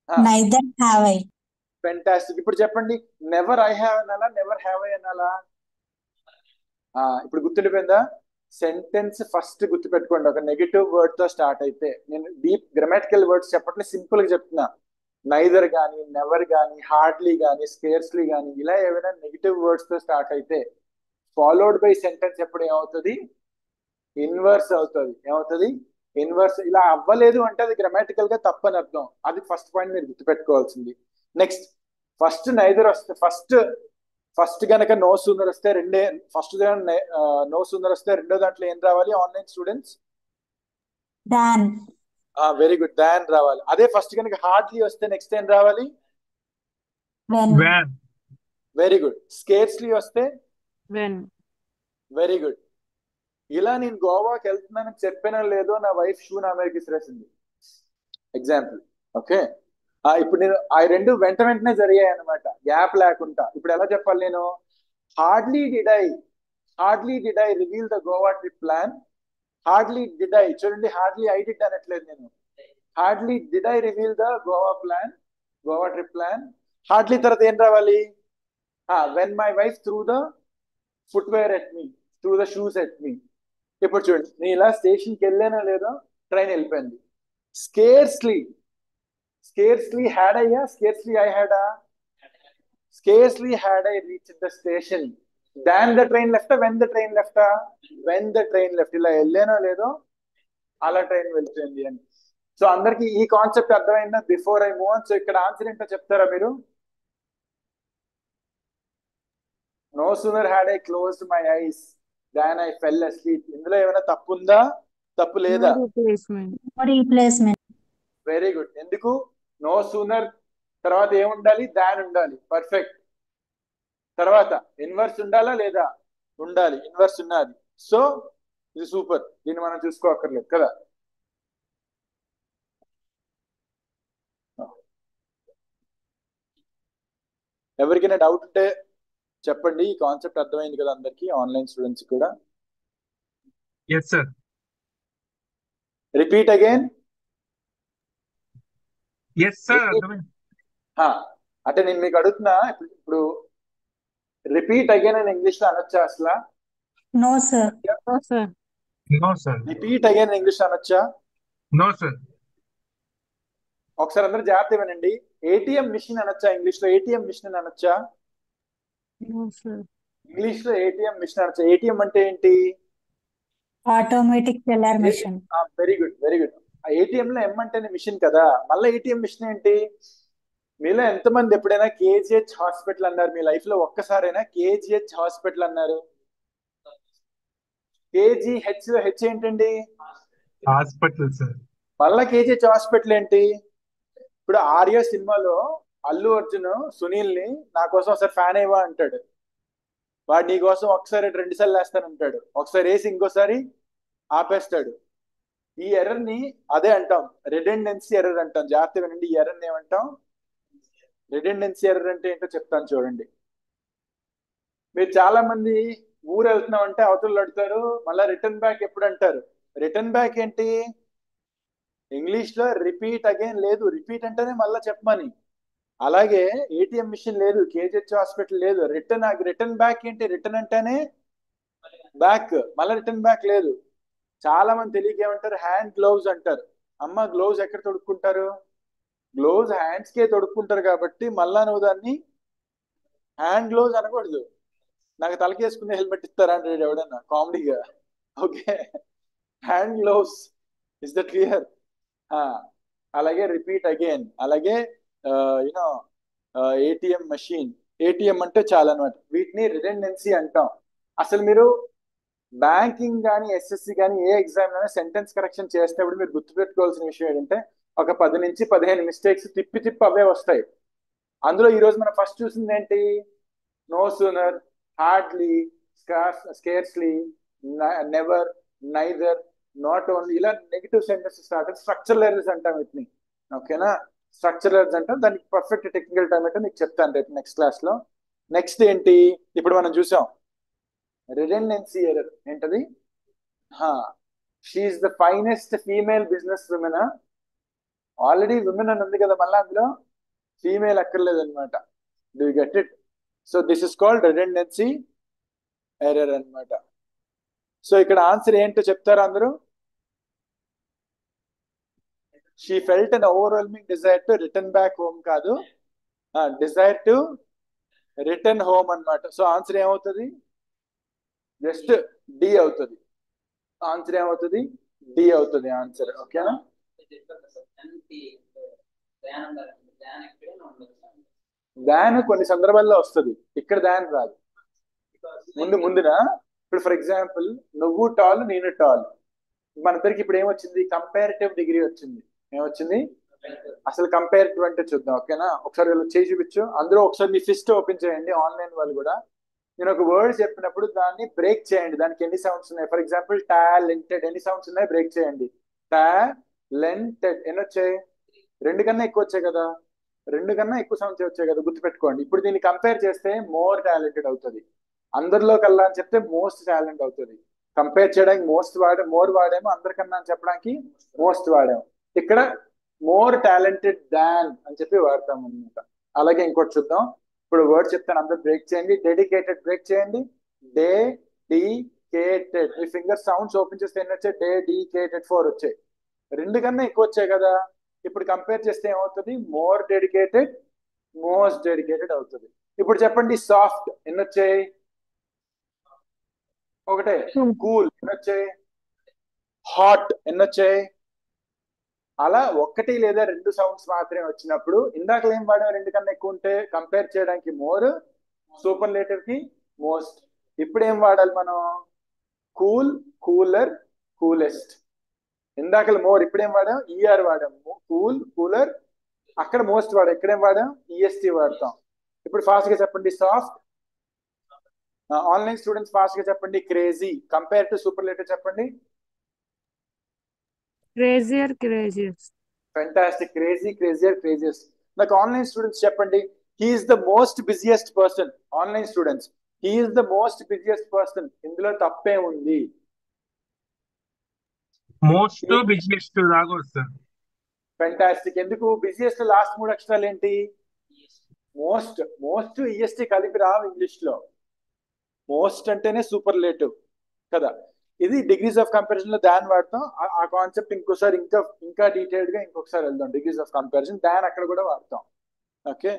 Neither have I. ఫెంటాస్టిక్. ఇప్పుడు చెప్పండి, నెవర్ ఐ హ్యావ్ అనాలా, నెవర్ హ్యావ్ ఐ అనాలా? ఇప్పుడు గుర్తుండిపోయిందా? సెంటెన్స్ ఫస్ట్ గుర్తుపెట్టుకోండి, ఒక నెగిటివ్ వర్డ్ తో స్టార్ట్ అయితే. నేను డీప్ గ్రామటికల్ వర్డ్స్ చెప్పట్లేదు, సింపుల్ గా చెప్తున్నా. నైదర్ గానీ, నెవర్ గానీ, హార్డ్లీ గానీ, స్కేర్స్లీ గానీ, ఇలా ఏమైనా నెగిటివ్ వర్డ్స్ తో స్టార్ట్ అయితే ఫాలోడ్ బై సెంటెన్స్ ఎప్పుడు ఏమవుతుంది? ఇన్వర్స్ అవుతుంది. ఏమవుతుంది? ఇన్వర్స్. ఇలా అవ్వలేదు అంటే అది గ్రామటికల్ గా తప్పని అర్థం. అది ఫస్ట్ పాయింట్ మీరు గుర్తుపెట్టుకోవాల్సింది. నెక్స్ట్, ఫస్ట్ నైదర్ వస్తే ఫస్ట్ గనక నో సూనర్ వస్తే నో సూనర్ వస్తే రెండో దాంట్లో ఏం రావాలి online students? Than. Very good, than రావాలి. అదే ఫస్ట్ కనుక హార్డ్లీ వస్తే నెక్స్ట్ ఏం రావాలి? When. When. Very good. Scarcely వస్తే? when, very good. ఇలా నేను గోవాకి వెళ్తున్నానని చెప్పానో లేదో నా వైఫ్ షూ నా మీదకి విసిరేసింది. ఎగ్జాంపుల్. ఓకే, ఇప్పుడు నేను ఆ రెండు వెంటనే జరిగాయి అనమాట, గ్యాప్ లేకుండా. ఇప్పుడు ఎలా చెప్పాలి నేను? Hardly did I reveal the Goa trip plan. Hardly did I, చూడండి, హార్డ్లీ ఐ డిడ్ అనట్లేదు నేను. Hardly did I reveal the Goa trip plan. Hardly తర్వాత ఏం రావాలి? When my wife threw the footwear at me, threw the shoes at me. ఇప్పుడు చూడండి, నేను ఇలా స్టేషన్కి వెళ్ళానో లేదో ట్రైన్ వెళ్ళిపోయింది. స్కేర్స్లీ హ్యాడ్ అయ్యా, స్కేర్స్లీ ఐ హ్యాడా? Scarcely had I reach the station than the train left, when the train left, when the train left. ఇలా వెళ్ళానో లేదో అలా ట్రైన్ వెళ్తుంది అని. సో అందరికి ఈ కాన్సెప్ట్ అర్థమైందా? Before I move on, so ఇక్కడ ఆన్సర్ ఏంటో చెప్తారా మీరు? No sooner had I closed my eyes than I fell asleep. ఇందులో ఏమైనా తప్పు ఉందా? తప్పు లేదా? no replacement, No replacement. Very good. ఎందుకు? నో సూనర్ తర్వాత ఏముండాలి? దాన్ ఉండాలి. పర్ఫెక్ట్. తర్వాత ఇన్వర్స్ ఉండాలా లేదా? ఉండాలి. ఇన్వర్స్ ఉన్నది. సో ఇది సూపర్, దీన్ని మనం చూసుకోక్కర్లేదు కదా. ఎవరికైనా డౌట్ ఉంటే చెప్పండి. ఈ కాన్సెప్ట్ అర్థమైంది కదా అందరికి, ఆన్లైన్ స్టూడెంట్స్ కూడా? Yes, sir. Repeat again. Yes, sir. అర్థమైంది. అంటే నేను మీకు అడుగుతున్నా, ఇప్పుడు రిపీట్ అగైన్ అని ఇంగ్లీష్ లో అనొచ్చా అసలు? No, sir. no sir, No, sir. Repeat again English లో అనొచ్చా? No, sir. ఒకసారి అందరూ జాగ్రత్త వినండి. ఏటీఎం మిషన్ అనొచ్చా ఇంగ్లీష్ లో? ఏటీఎం మిషన్ అనొచ్చా no sir, ఇంగ్లీష్ లో? ఏటీఎం మిషన్ అనొచ్చా? ఏటీఎం అంటే ఏంటి? Automatic teller machine. Very good, very good. ఆ ఏటీఎం లో ఎం అంటేనే మిషన్ కదా, మళ్ళీ ఏటీఎం మిషన్ ఏంటి? మీలో ఎంతమంది ఎప్పుడైనా కేజీహెచ్ హాస్పిటల్ అన్నారు మీ లైఫ్ లో? ఒక్కసారైనా కేజీహెచ్ హాస్పిటల్ అన్నారు? కేజీహెచ్ లో హెచ్ ఏంటండి? Hospital, sir. మళ్ళా కేజీహెచ్ హాస్పిటల్ ఏంటి? ఇప్పుడు ఆర్య సినిమాలో అల్లు అర్జున్ సునీల్ ని నా కోసం ఒకసారి ఫ్యాన్ అయ్యవా అంటాడు. వాడు నీ కోసం ఒకసారి 2 సార్లు వేస్తానంటాడు, ఒకసారి వేసి ఇంకోసారి ఆపేస్తాడు. ఈ ఎర్రర్ ని అదే అంటాం, రిడెండెన్సీ ఎర్రర్ అంటాం. జాగ్రత్త వినండి, ఈ ఎర్రర్ ని ఏమంటాం? రిడెండెన్సీ ఎర్రర్ అంటే ఏంటో చెప్తాను చూడండి. మీరు చాలా మంది ఊరు వెళ్తున్నాం అంటే అవతలు అడుగుతారు, మళ్ళీ రిటర్న్ బ్యాక్ ఎప్పుడు అంటారు. రిటర్న్ బ్యాక్ ఏంటి? ఇంగ్లీష్ లో రిపీట్ అగైన్ లేదు, రిపీట్ అంటేనే మళ్ళీ చెప్పమని. అలాగే ఏటీఎం మిషన్ లేదు, కేజీహెచ్ హాస్పిటల్ లేదు. రిటర్న్ బ్యాక్ ఏంటి? రిటర్న్ అంటేనే బ్యాక్, మళ్ళీ రిటర్న్ బ్యాక్ లేదు. చాలా మంది తెలియక ఏమంటారు? హ్యాండ్ గ్లౌజ్ అంటారు. అమ్మ గ్లౌజ్ ఎక్కడ తొడుక్కుంటారు? గ్లౌజ్ హ్యాండ్స్ కే తొడుక్కుంటారు కాబట్టి మళ్ళా నువ్వు దాన్ని హ్యాండ్ గ్లౌజ్ అనకూడదు. నాకు తలకేసుకునే హెల్మెట్ ఇస్తారా అంటే ఎవడన్నా కామెడీగా. Okay, hand gloves. Is that clear? అలాగే రిపీట్ అగైన్, అలాగే యూనో ఏటీఎం మెషిన్. ఏటీఎం అంటే చాలా అనమాట. వీటిని రిడెండెన్సీ అంటాం. అసలు మీరు బ్యాంకింగ్ కానీ ఎస్ఎస్సి కానీ ఏ ఎగ్జామ్ అయినా సెంటెన్స్ కరెక్షన్ చేసేటప్పుడు మీరు గుర్తుపెట్టుకోవాల్సిన విషయం ఏంటంటే ఒక 10 నుంచి 15 మిస్టేక్స్ తిప్పి అవే వస్తాయి. అందులో ఈ రోజు మనం ఫస్ట్ చూసింది ఏంటి? No sooner, hardly, scarcely, never, neither, not only, ఇలా negative sentence start structural errors అంటాం వీటిని. ఓకేనా? స్ట్రక్చరల్ ఎర్రర్స్ అంటాం. దానికి పర్ఫెక్ట్ టెక్నికల్ టర్మ్ ఏంటో మీకు చెప్తాను రేపు నెక్స్ట్ క్లాస్ లో. నెక్స్ట్ ఏంటి? ఇప్పుడు మనం చూసాం రిడెండెన్సీ ఎర్రర్. ఏంటది? She is the finest female business women. Already women అని ఉంది కదా, మళ్ళీ అందులో ఫీమేల్ అక్కర్లేదు అనమాట. Do you get it? So this is called redundancy error అనమాట. సో ఇక్కడ ఆన్సర్ ఏంటో చెప్తారా అందరూ? She felt an overwhelming desire to return back home కాదు, డిజైర్ టు రిటర్న్ హోమ్ అన్నమాట. సో ఆన్సర్ ఏమవుతుంది? జస్ట్ డి అవుతుంది. ఆన్సర్ ఏమవుతుంది? డి అవుతుంది ఆన్సర్. ఓకేనా? దాన్ కొన్ని సందర్భాల్లో వస్తుంది, ఇక్కడ దాన్ రాదు. ముందునా ఇప్పుడు ఫర్ ఎగ్జాంపుల్ నువ్వు టాల్, నేను టాల్, మన ఇద్దరికి ఇప్పుడు ఏమొచ్చింది? కంపారిటివ్ డిగ్రీ వచ్చింది. ఏమొచ్చింది? అసలు కంపారిటివ్ అంటే చూద్దాం. ఓకేనా? ఒకసారి చేసి చూపించు. అందులో ఒకసారి మీ ఫిస్ట్ ఓపెన్ చేయండి, ఆన్లైన్ వాళ్ళు కూడా. నేను ఒక వర్డ్ చెప్పినప్పుడు దాన్ని బ్రేక్ చేయండి. దానికి ఎన్ని సౌండ్స్ ఉన్నాయి? ఫర్ ఎగ్జాంపుల్ టాలెంటెడ్, ఎన్ని సౌండ్స్ ఉన్నాయి? బ్రేక్ చేయండి. టాలెంటెడ్ ఎన్ని వచ్చాయి? 2 కన్నా ఎక్కువ వచ్చాయి కదా. 2 కన్నా ఎక్కువ సౌండ్స్ వచ్చాయి కదా, గుర్తుపెట్టుకోండి. ఇప్పుడు దీన్ని కంపేర్ చేస్తే మోర్ టాలెంటెడ్ అవుతుంది. అందరిలో కల్లా అని చెప్తే మోస్ట్ టాలెంట్ అవుతుంది. కంపేర్ చేయడానికి మోర్ వాడాము, అందరికన్నా అని చెప్పడానికి మోస్ట్ వాడాము. ఇక్కడ మోర్ టాలెంటెడ్ దాన్ అని చెప్పి వాడతాం అనమాట. అలాగే ఇంకోటి చూద్దాం. ఇప్పుడు వర్డ్ చెప్తాను, అందరు బ్రేక్ చేయండి. డెడికేటెడ్ బ్రేక్ చేయండి. డెడికేటెడ్. మీ ఫింగర్ సౌండ్స్ ఓపెన్ చేస్తే ఎన్ని వచ్చాయి? డెడికేటెడ్ 4 వచ్చాయి. 2 కన్నా ఎక్కువ వచ్చాయి కదా. ఇప్పుడు కంపేర్ చేస్తే ఏమవుతుంది? మోర్ డెడికేటెడ్, మోస్ట్ డెడికేటెడ్ అవుతుంది. ఇప్పుడు చెప్పండి సాఫ్ట్ ఎన్ని వచ్చాయి? ఒకటే. కూల్ ఎన్ని వచ్చాయి? హాట్ ఎన్ని వచ్చాయి? అలా 1 లేదా 2 సౌండ్స్ మాత్రమే వచ్చినప్పుడు ఇందాక ఏం వాడాం? 2 కన్నా ఎక్కువ ఉంటే కంపేర్ చేయడానికి మోర్, సూపర్లేటివ్ కి మోస్ట్. ఇప్పుడు ఏం వాడాలి మనం? Cool, cooler, coolest. ఇందాక మోర్, ఇప్పుడేం వాడాం? ఈఆర్ వాడాం. కూల్, కూలర్, అక్కడ మోస్ట్ వాడాం. ఇక్కడేం వాడాం? ఈఎస్టీ వాడతాం. ఇప్పుడు ఫాస్ట్ గా చెప్పండి సాఫ్ట్. ఆన్లైన్ స్టూడెంట్స్ ఫాస్ట్ గా చెప్పండి క్రేజీ. కంపేర్ టు సూపర్లేటివ్ చెప్పండి. Crazier, craziest. Fantastic. Crazy, crazier, craziest. నాకు ఆన్లైన్ స్టూడెంట్స్ చెప్పండి. He is the most busiest person. Online students, he is the most busiest person. ఇందులో తప్పే ఉంది? మోస్ట్ బిజియెస్ట్ లాగా వస్తుంది. ఫెంటాస్టిక్. ఎందుకు? బిజియెస్ట్ లాస్ట్ 3 అక్షరాలు ఏంటి? మోస్ట్. మోస్ట్ ఈఎస్టీ కలిపి రావు ఇంగ్లీష్ లో. మోస్ట్ అంటేనే సూపర్లేటివ్ కదా. ఇది డిగ్రీస్ ఆఫ్ కంపారిజన్ లో దాన్ వాడతాం. ఆ కాన్సెప్ట్ ఇంకోసారి ఇంకా డీటెయిల్డ్ గా ఇంకొకసారి వెళ్దాం. డిగ్రీస్ ఆఫ్ కంపారిజన్ దాన్ అక్కడ కూడా వాడతాం. ఓకే,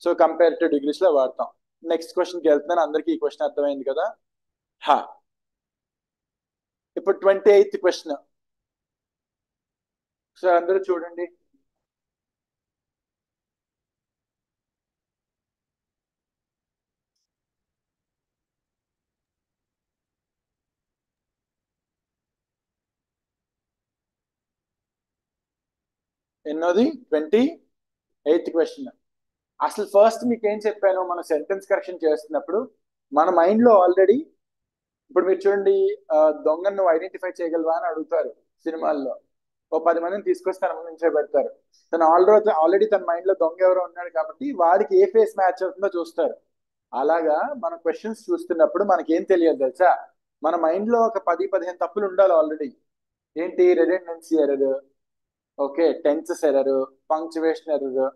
సో కంపారిటివ్ డిగ్రీస్ లో వాడతాం. నెక్స్ట్ క్వశ్చన్కి వెళ్తున్నాను. అందరికీ ఈ క్వశ్చన్ అర్థమైంది కదా. ఇప్పుడు 28th క్వశ్చన్. సో అందరూ చూడండి. ఎన్నోది? 28th question. అసలు ఫస్ట్ మీకు ఏం చెప్పాను? మనం సెంటెన్స్ కరెక్షన్ చేస్తున్నప్పుడు మన మైండ్ లో ఆల్రెడీ, ఇప్పుడు మీరు చూడండి, దొంగను నువ్వు ఐడెంటిఫై చేయగలవా అని అడుగుతారు సినిమాల్లో. ఓ 10 మందిని తీసుకొచ్చి తన ముందు నిల్చోబెడతారు. తను ఆల్రెడీ తన మైండ్ లో దొంగ ఎవరో ఉన్నాడు కాబట్టి వాడికి ఏ ఫేస్ మ్యాచ్ అవుతుందో చూస్తారు. అలాగా మనం క్వశ్చన్స్ చూస్తున్నప్పుడు మనకి ఏం తెలియదు తెలుసా? మన మైండ్ లో ఒక 10-15 తప్పులు ఉండాలి ఆల్రెడీ. ఏంటి? Redundancy error, okay, tenses error, punctuation error,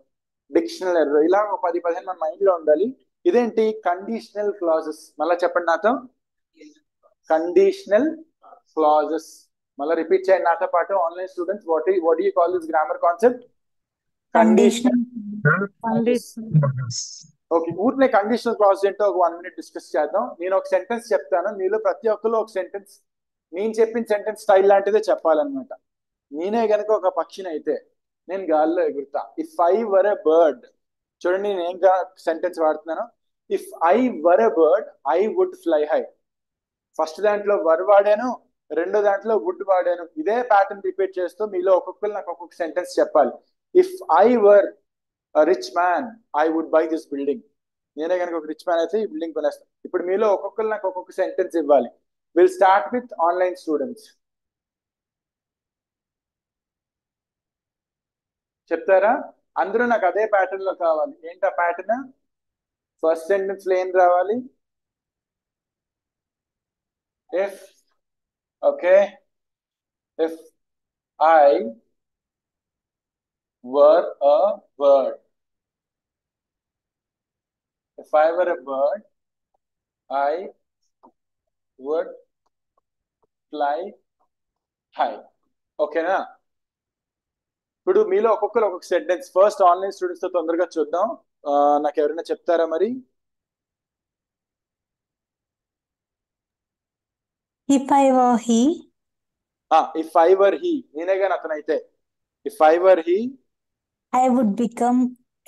dictional error, ఇలా ఒక 10-15 మన మైండ్ లో ఉండాలి. ఇదేంటి? Conditional clauses. మళ్ళీ చెప్పండి నాతో. Conditional clauses. మళ్ళీ రిపీట్ చేయండి నాతో పాటు. Online students, what you call this grammar concept? Conditional. Okay, ఊరినే కండిషనల్ క్లాజ్ ఏంటో ఒక 1 minute డిస్కస్ చేద్దాం. నేను ఒక సెంటెన్స్ చెప్తాను, మీలో ప్రతి ఒక్కరు ఒక సెంటెన్స్, నేను చెప్పిన సెంటెన్స్ స్టైల్ లాంటిదే చెప్పాలన్నమాట. నేనే గనక ఒక పక్షిని అయితే నేను గాల్లో ఎగురుతా. If I were a bird. చూడండి నేను ఏం సెంటెన్స్ వాడుతున్నాను. If I were a bird I would fly high. First దాంట్లో వర్ వాడాను, రెండో దాంట్లో వుడ్ వాడాను. ఇదే ప్యాటర్న్ రిపీట్ చేస్తూ మీలో ఒక్కొక్కరు నాకు ఒక్కొక్క సెంటెన్స్ చెప్పాలి. If I were rich man I would buy this building. నేనే కనుక ఒక రిచ్ మ్యాన్ అయితే ఈ బిల్డింగ్ కొనేస్తాను. ఇప్పుడు మీలో ఒక్కొక్కరు నాకు ఒక్కొక్క సెంటెన్స్ ఇవ్వాలి. Will start with online students. చెప్తారా? అందరూ నాకు అదే ప్యాటర్న్ లో కావాలి. ఏంటి ఆ ప్యాటర్న్? ఫస్ట్ సెంటెన్స్ లో ఏం రావాలి? If, okay, if I were a bird. If I were a bird, I would fly high. ఓకేనా? ఇప్పుడు మీలో ఒక్కొక్కరు ఒక్కొక్క సెంటెన్స్. ఫస్ట్ ఆన్లైన్ స్టూడెంట్స్ తో తొందరగా చూద్దాం. నాకు ఎవరైనా చెప్తారా మరి? If I were he, if I were he, నేనే కానీ అతనైతే. If I were he, I would become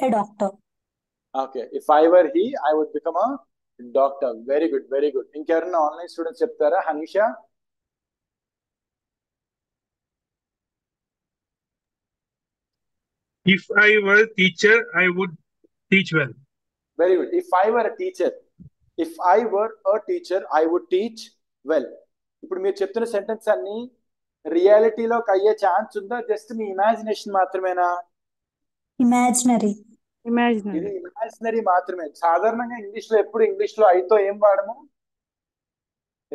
a doctor. Okay, if I were he I would become a doctor. Very good, very good. ఇంకెవరైనా online students చెప్తారా? Hanisha? If I were a teacher, I would teach well. Very good. If I were a teacher, if I were a teacher I would teach well. ఇప్పుడు మీరు చెప్తున్న సెంటెన్స్ అన్ని రియాలిటీలోకి అయ్యే chance ఉందా? Just మీ imagination మాత్రమేనా? Imaginary. ఇది Imaginary. ఇమాజినరీ మాత్రమే. సాధారణంగా ఇంగ్లీష్ లో ఎప్పుడు ఇంగ్లీష్ లో ఐతో ఏం వాడము?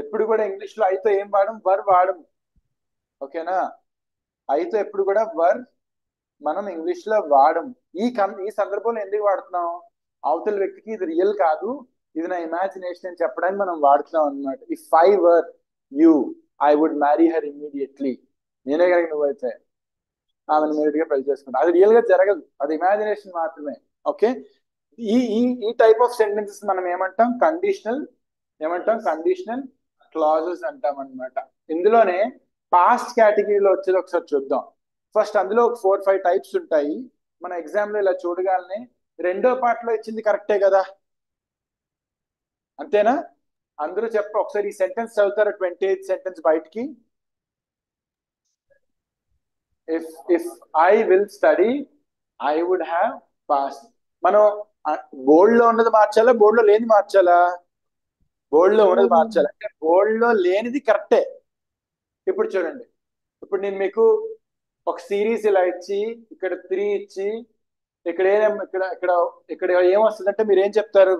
ఎప్పుడు కూడా ఇంగ్లీష్ లో ఐతో ఏం వాడము? వర్ వాడము. ఓకేనా? ఐతో ఎప్పుడు కూడా వర్ మనం ఇంగ్లీష్ లో వాడము. ఈ సందర్భంలో ఎందుకు వాడుతున్నాం? అవతల వ్యక్తికి ఇది రియల్ కాదు, ఇది నా ఇమాజినేషన్ అని చెప్పడానికి మనం వాడుతున్నాం అనమాట. If I were you I would marry her immediately. నేనే కనుక నువ్వైతే ఆమెను ఇమీడియట్ గా పెళ్లి చేసుకుంటా. అది రియల్ గా జరగదు, అది ఇమాజినేషన్ మాత్రమే. ఓకే, ఈ ఈ ఈ టైప్ ఆఫ్ సెంటెన్సెస్ మనం ఏమంటాం? కండిషనల్ క్లాజెస్ అంటాం అనమాట. ఇందులోనే పాస్ట్ కేటగిరీలో వచ్చేది ఒకసారి చూద్దాం. ఫస్ట్ అందులో ఒక 4-5 టైప్స్ ఉంటాయి. మన ఎగ్జామ్ లో ఇలా చూడగానే రెండో పార్ట్ లో ఇచ్చింది కరెక్టే కదా, అంతేనా? అందరూ ఒకసారి ఈ సెంటెన్స్ చదువుతారా? 28th సెంటెన్స్ బయటికి. If I will study I would have passed. మనం బోల్డ్ లో ఉన్నది మార్చాలా, బోల్డ్ లో లేనిది మార్చాలా? బోల్డ్ లో ఉన్నది మార్చాలి. అంటే బోల్డ్ లో లేనిది కరెక్టే. ఇప్పుడు చూడండి, ఇప్పుడు నేను మీకు ఒక సిరీస్ ఇలా ఇచ్చి ఇక్కడ 3 ఇచ్చి ఇక్కడ ఇక్కడ ఇక్కడ ఇక్కడ ఏమొస్తుందంటే మీరు ఏం చెప్తారు?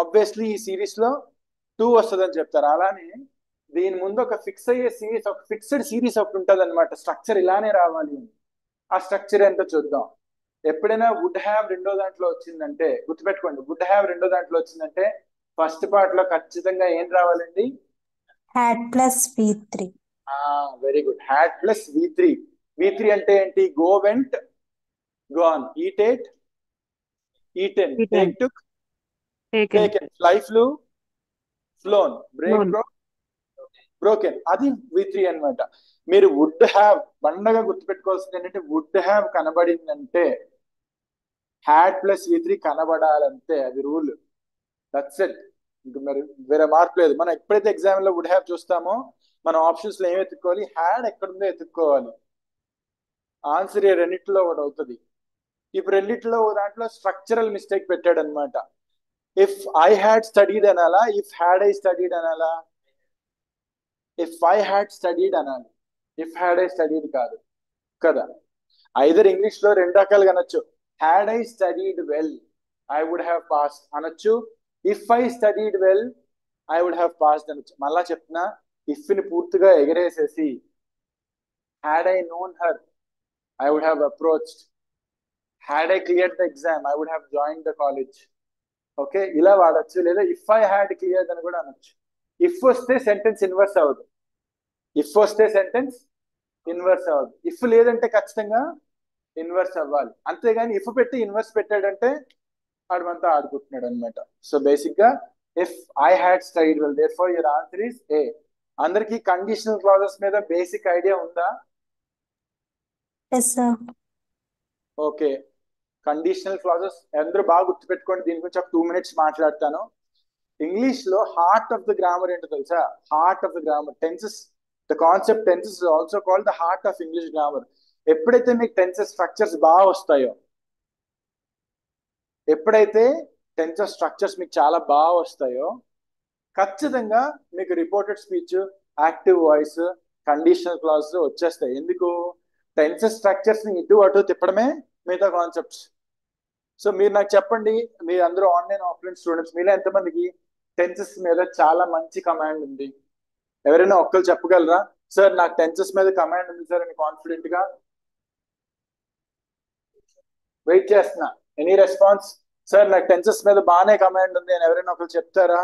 ఆబ్వియస్లీ ఈ సిరీస్ లో 2 వస్తుందని చెప్తారు. అలానే దీని ముందు ఒక ఫిక్స్ అయ్యే సిరీస్, ఒక ఫిక్స్డ్ సిరీస్ ఒకటి ఉంటుంది అనమాట. స్ట్రక్చర్ ఇలానే రావాలి. ఆ స్ట్రక్చర్ ఏంటో చూద్దాం. ఎప్పుడైనా వుడ్ హ్యావ్ రెండో దాంట్లో వచ్చిందంటే గుర్తుపెట్టుకోండి, వుడ్ హ్యావ్ రెండో దాంట్లో వచ్చిందంటే ఫస్ట్ పార్ట్ లో ఖచ్చితంగా ఏం రావాలండి? Had plus V3. Very good. Had plus V3. V3 అంటే ఏంటి? Go, vent, gone, eat ate, eaten, Eaten. take took, Taken. taken, fly flew, flown, break Flown. broke, broken. అది V3 అన్నమాట. మీరు వుడ్ హ్యావ్ బండగా గుర్తుపెట్టుకోవాల్సింది ఏంటంటే వుడ్ హ్యావ్ కనబడిందంటే had plus V3 కనబడాలంతే. అది రూల్. That's it. ఇంకా మరి వేరే మార్పు లేదు. మనం ఎప్పుడైతే ఎగ్జామ్ లో వుడ్ హ్యావ్ చూస్తామో మనం ఆప్షన్స్ లో ఏం ఎత్తుక్కోవాలి? హ్యాడ్ ఎక్కడుందో ఎత్తుక్కోవాలి. ఆన్సర్ ఈ రెండిట్లో ఒకటి అవుతుంది. ఇప్పుడు రెండిట్లో దాంట్లో స్ట్రక్చరల్ మిస్టేక్ పెట్టాడు అనమాట. ఇఫ్ ఐ హ్యాడ్ స్టడీడ్ అనాలా, ఇఫ్ హ్యాడ్ ఐ స్టడీడ్ అనాలా? ఇఫ్ ఐ హ్యాడ్ స్టడీడ్ అనాలి, ఇఫ్ హ్యాడ్ ఐ స్టడీడ్ కాదు కదా. ఐదర్ ఇంగ్లీష్ లో 2 రకాలుగా అనొచ్చు. Had I studied well I would have passed అనొచ్చు. If I studied well I would have passed అనొచ్చు. మళ్ళా చెప్తున్నా, ఇఫ్ ని పూర్తిగా ఎగరేసేసి had I known her I would have approached. Had I cleared the exam, I would have joined the college. Okay, ఇలా వాడచ్చు. లేదా ఇఫ్ ఐ హ్యాడ్ క్లియర్డ్ అని కూడా అనొచ్చు. ఇఫ్ వస్తే సెంటెన్స్ ఇన్వర్స్ అవ్వదు. ఇఫ్ వస్తే సెంటెన్స్ ఇన్వర్స్ అవ్వదు. ఇఫ్ లేదంటే ఖచ్చితంగా ఇన్వర్స్ అవ్వాలి. అంతేగాని ఇఫ్ పెట్టి ఇన్వర్స్ పెట్టాడంటే ఆడమంతా ఆడుకుంటున్నాడు అనమాట. సో బేసిక్ గా if I had studied well, therefore your answer is A. అందరికి కండిషనల్ క్లాజెస్ మీద బేసిక్ ఐడియా ఉందా? Yes, sir. Okay, conditional clauses అందరూ బాగా గుర్తుపెట్టుకోండి. దీని గురించి ఒక 2 minutes మాట్లాడతాను. ఇంగ్లీష్ లో హార్ట్ ఆఫ్ ద గ్రామర్ ఏంటో తెలుసా? Heart of the grammar tenses. The concept tenses is also called the heart of English grammar. ఎప్పుడైతే మీకు టెన్సెస్ స్ట్రక్చర్స్ బాగా వస్తాయో, ఎప్పుడైతే టెన్సెస్ స్ట్రక్చర్స్ మీకు చాలా బాగా వస్తాయో ఖచ్చితంగా మీకు reported speech, active voice, conditional clause వచ్చేస్తాయి. ఎందుకు? టెన్సెస్ స్ట్రక్చర్స్ ని ఇటు అటు తిప్పడమే మిగతా కాన్సెప్ట్స్. సో మీరు నాకు చెప్పండి, మీరు అందరూ ఆన్లైన్ ఆఫ్లైన్ స్టూడెంట్స్, మీలో ఎంతమందికి టెన్సెస్ మీద చాలా మంచి కమాండ్ ఉంది? ఎవరైనా ఒక్కరు చెప్పగలరా? సార్ నాకు టెన్సెస్ మీద కమాండ్ ఉంది సార్ అని కాన్ఫిడెంట్ గా. వెయిట్ చేస్తున్నా ఎనీ రెస్పాన్స్. సార్ నాకు టెన్సెస్ మీద బాగానే కమాండ్ ఉంది అని ఎవరైనా ఒకరు చెప్తారా?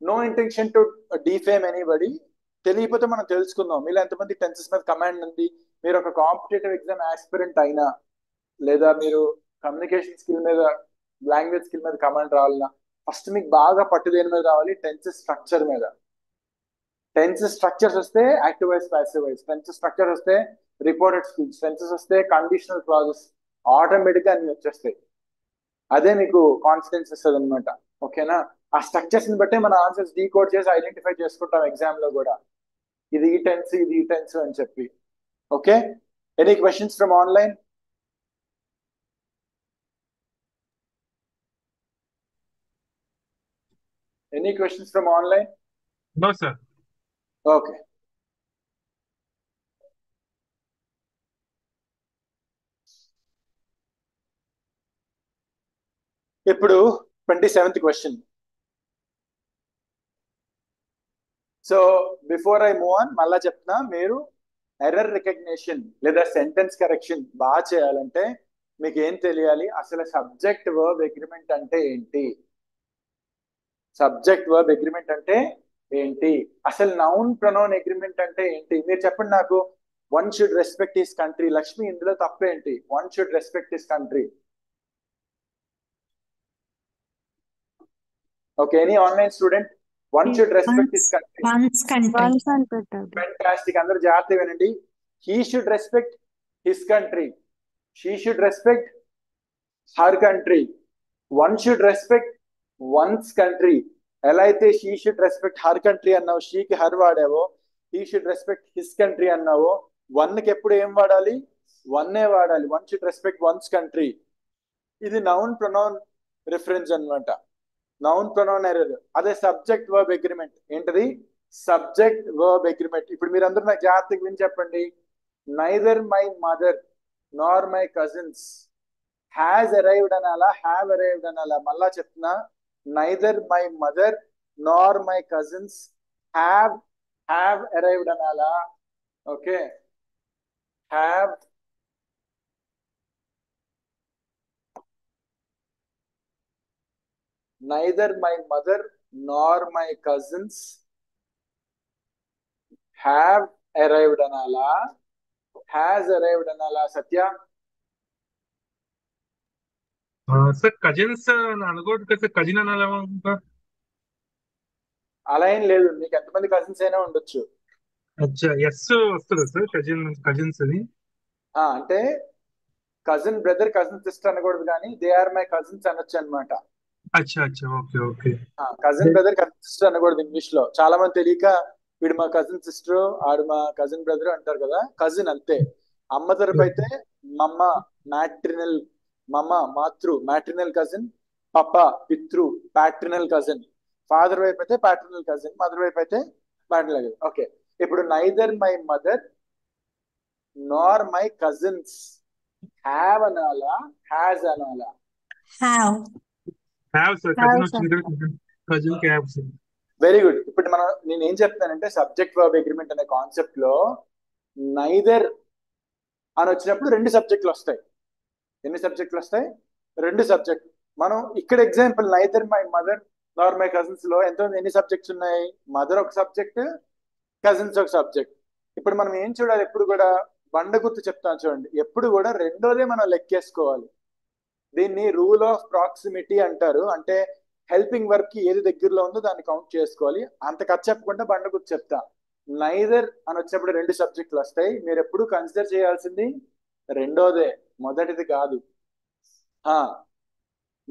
No intention to defame anybody. తెలియకపోతే మనం తెలుసుకుందాం. మీలో ఎంతమంది టెన్సెస్ మీద కమాండ్ ఉంది? మీరు ఒక కాంపిటేటివ్ ఎగ్జామ్ ఆస్పిరెంట్ అయినా, లేదా మీరు కమ్యూనికేషన్ స్కిల్ మీద, లాంగ్వేజ్ స్కిల్ మీద కమాండ్ రావాలన్నా ఫస్ట్ మీకు బాగా పట్టు దేని మీద రావాలి? టెన్సెస్ స్ట్రక్చర్ మీద. టెన్సెస్ స్ట్రక్చర్స్ వస్తే active voice, passive voice. Tenses structure వస్తే రిపోర్టెడ్ స్పీచ్. టెన్సెస్ వస్తే కండిషనల్ క్లాజెస్. ఆటోమేటిక్ గా అన్ని వచ్చేస్తాయి. అదే మీకు కాన్ఫిడెన్స్ ఇస్తుంది అనమాట. ఓకేనా? ఆ స్ట్రక్చర్స్ ని బట్టే మన ఆన్సర్స్ డీకోడ్ చేసి ఐడెంటిఫై చేసుకుంటాం ఎగ్జామ్ లో కూడా. ఇది ఈ టెన్స్, ఇది ఈ టెన్స్ అని చెప్పి. Okay, any questions from online? Any questions from online? No sir. Okay, ఇప్పుడు 27th question. So before I move on, మళ్ళా చెప్తున్నా, మీరు ఎర్రర్ రికగ్నిషన్ లేదా సెంటెన్స్ కరెక్షన్ బాగా చేయాలంటే మీకు ఏం తెలియాలి? అసలు సబ్జెక్ట్ వర్బ్ అగ్రిమెంట్ అంటే ఏంటి? సబ్జెక్ట్ వర్బ్ అగ్రిమెంట్ అంటే ఏంటి? అసలు నౌన్ ప్రొనౌన్ అగ్రిమెంట్ అంటే ఏంటి? మీరు చెప్పండి నాకు. One should respect his country. Lakshmi, ఇందులో తప్పేంటి? One should respect his country. Okay, any online student? One should respect his country. One's country. One's అని పెట్టాలి. ఫ్యాంటాస్టిక్. అందరూ జాగ్రత్తగా వినండి. He should respect his country. She should respect her country. One should respect one's country. ఎలా అయితే she should respect her country అన్నావు, షీకి her వాడావో, he should respect his country అన్నావో, వన్ కి ఎప్పుడు ఏం వాడాలి? వన్నే వాడాలి. One should respect one's country. ఇది నౌన్ ప్రొనౌన్ రిఫరెన్స్ అన్నమాట. Noun pronoun error. అదే సబ్జెక్ట్ వర్బ్ అగ్రిమెంట్ ఏంటది? Subject verb agreement. ఇప్పుడు మీరు అందరూ నాకు జాగ్రత్తగా విని చెప్పండి. Neither my mother Nar my cousins has arrived అనాలా, హ్యావ్ అరైవ్డ్ అనాలా? మళ్ళా చెప్తున్నా, neither my mother Nar my cousins have arrived అనాలా? Okay, have neither my mother nor my cousins have arrived anala, has arrived anala? Satya? Sir cousins అనకూడదు కదా sir, cousin అనాలా? అలా ఏం లేదు, మీకు ఎంతమంది కజిన్స్ అయినా ఉండొచ్చు. అచ్చా, ఎస్ వస్తుంది సార్ కజిన్స్ అని. అంటే కజిన్ బ్రదర్, కజిన్ సిస్టర్ అనకూడదు, కానీ దే ఆర్ మై కజిన్స్ అనొచ్చు అనమాట. అచ్చా అచ్చా, okay okay. Cousin brother, cousin sister అనకూడదు ఇంగ్లీష్ లో. చాలా మంది తెలియక వీడు మా కజిన్ సిస్టర్, ఆడు మా కజిన్ బ్రదర్ అంటారు కదా. కజిన్ అంతే. అమ్మ తరపు అయితే మమ్మ మ్యాట్రినల్, మమ్మ మాతృ మ్యాట్రినల్ కజిన్, పప్ప పితృ ప్యాట్రినల్ కజిన్, ఫాదర్ వైపు అయితే ప్యాట్రినల్ కజిన్, మదర్ వైపు అయితే ప్యాట్రినల్ కజిన్. ఓకే, ఇప్పుడు neither my mother Nar my cousins have అనాలా, హ్యాజ్ అనాలా? Have. సార్ కజిన్ వచ్చింది, cousin cab sir. Very good. ఇప్పుడు నేను ఏం చెప్తానంటే, సబ్జెక్ట్ వర్బ్ అగ్రిమెంట్ అనే కాన్సెప్ట్ లో నైదర్ అని వచ్చినప్పుడు రెండు సబ్జెక్టులు వస్తాయి. ఎన్ని సబ్జెక్టులు వస్తాయి? రెండు సబ్జెక్ట్. మనం ఇక్కడ example neither my mother Nar my cousins లో ఎన్ని సబ్జెక్ట్స్ ఉన్నాయి? మదర్ ఒక సబ్జెక్ట్, కజిన్స్ ఒక సబ్జెక్ట్. ఇప్పుడు మనం ఏం చూడాలి? ఎప్పుడు కూడా బండ గుర్తు చెప్తాను చూడండి. ఎప్పుడు కూడా రెండోదే మనం లెక్కేసుకోవాలి. దీన్ని రూల్ ఆఫ్ ప్రాక్సిమిటీ అంటారు. అంటే హెల్పింగ్ వర్క్ కి ఏది దగ్గరలో ఉందో దాన్ని కౌంట్ చేసుకోవాలి. అంత కథ చెప్పకుండా బండ గుర్తు చెప్తా. నైదర్ అని వచ్చినప్పుడు రెండు సబ్జెక్టులు వస్తాయి. మీరు ఎప్పుడు కన్సిడర్ చేయాల్సింది రెండోదే, మొదటిది కాదు.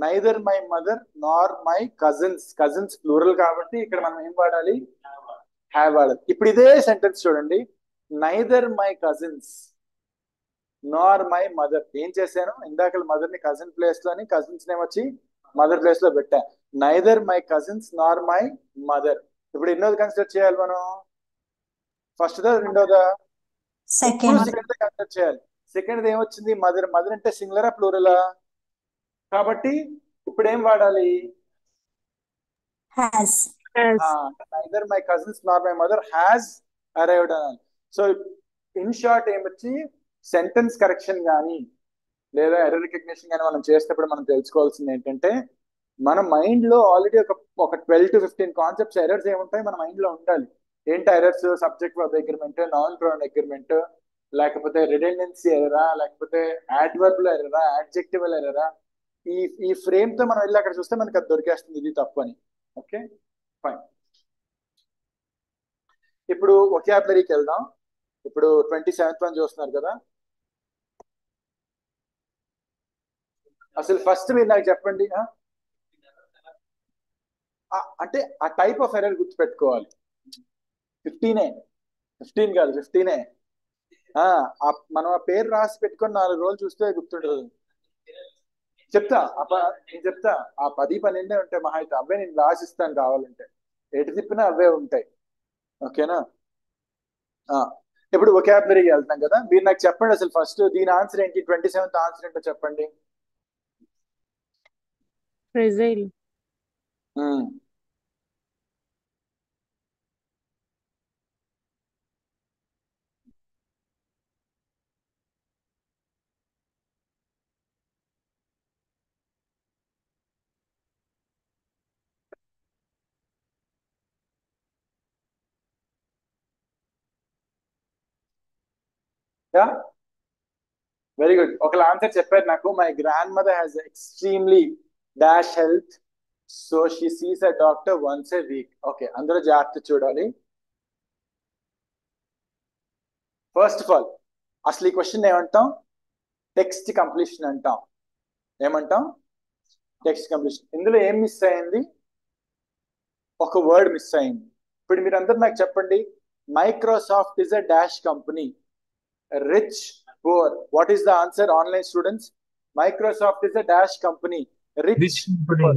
Neither my mother Nar my cousins. Cousins plural కాబట్టి ఇక్కడ మనం ఏం వాడాలి? హ్యావ్ వాడాలి. ఇప్పుడు ఇదే సెంటెన్స్ చూడండి. Neither my cousins nor my mother. ఏం చేశాను ఇందాక మదర్ ని కజిన్ ప్లేస్ లోని కజిన్స్ నేమ్ వచ్చి మదర్ ప్లేస్ లో పెట్టా. Neither my cousins nor my mother. ఇప్పుడు ఎన్నోది కన్సిడర్ చేయాలి మనం? ఫస్ట్ దా రెండోదా? ఇప్పుడు సెకండ్. సెకండ్ కన్సిడర్ చేయాలి. సెకండ్ ఏమొచ్చింది? మదర్. మదర్ అంటే సింగులరా ప్లూరలా? కాబట్టి ఇప్పుడు ఏం వాడాలి? Has. Has. Neither my cousins nor my mother has arrived అనాలి. So in short ఏమొచ్చి sentence correction కానీ లేదా ఎర్రర్ రికగ్నిషన్ కానీ మనం చేసేటప్పుడు మనం తెలుసుకోవాల్సింది ఏంటంటే మన మైండ్ లో ఆల్రెడీ ఒక 12 to 15 కాన్సెప్ట్స్ ఎర్రర్స్ ఏముంటాయి మన మైండ్ లో ఉండాలి. ఏంటి errors? Subject verb agreement, noun pronoun agreement, లేకపోతే రిడెండెన్సీ ఎర్రరా, లేకపోతే యాడ్వర్బ్ ఎర్రరా, యాడ్జెక్టివల్ ఎర్రరా. ఈ ఫ్రేమ్ తో మనం వెళ్ళి అక్కడ చూస్తే మనకి అది దొరికేస్తుంది ఇది తప్పు అని. Okay fine. ఇప్పుడు వొకాబులరీకి వెళ్దాం. ఇప్పుడు 27th వన్ చూస్తున్నారు కదా. అసలు ఫస్ట్ మీరు నాకు చెప్పండి, అంటే ఆ టైప్ ఆఫ్ ఎర్రర్ గుర్తుపెట్టుకోవాలి. 15 కాదు 15. మనం ఆ పేరు రాసి పెట్టుకొని 4 రోజులు చూస్తే గుర్తుండదు. చెప్తా నేను చెప్తా. ఆ 10-12 ఉంటాయి మహా అయితే. అవే నేను రాసిస్తాను కావాలంటే. ఎటు తిప్పినా అవే ఉంటాయి. ఓకేనా? ఇప్పుడు వొకాబులరీకి వెళ్తాం కదా. మీరు నాకు చెప్పండి అసలు ఫస్ట్ దీని ఆన్సర్ ఏంటి? 27th ఆన్సర్ ఏంటో చెప్పండి. Fragile. Yeah very good. ఒకళ్ళ ఆన్సర్ చెప్పారు నాకు. My grand mother has extremely dash health, so she Cs a doctor once a week. Okay, అందరూ జాగ్రత్త చూడాలి. ఫస్ట్ ఆఫ్ ఆల్ అసలు ఈ క్వశ్చన్ ఏమంటాం? టెక్స్ట్ కంప్లీషన్ అంటాం. ఏమంటాం? Text completion. ఇందులో ఏం మిస్ అయింది? ఒక వర్డ్ మిస్ అయింది. ఇప్పుడు మీరు అందరు నాకు చెప్పండి. Microsoft is a dash company, rich poor. What is the answer, online students? Microsoft is a dash company, rich poor.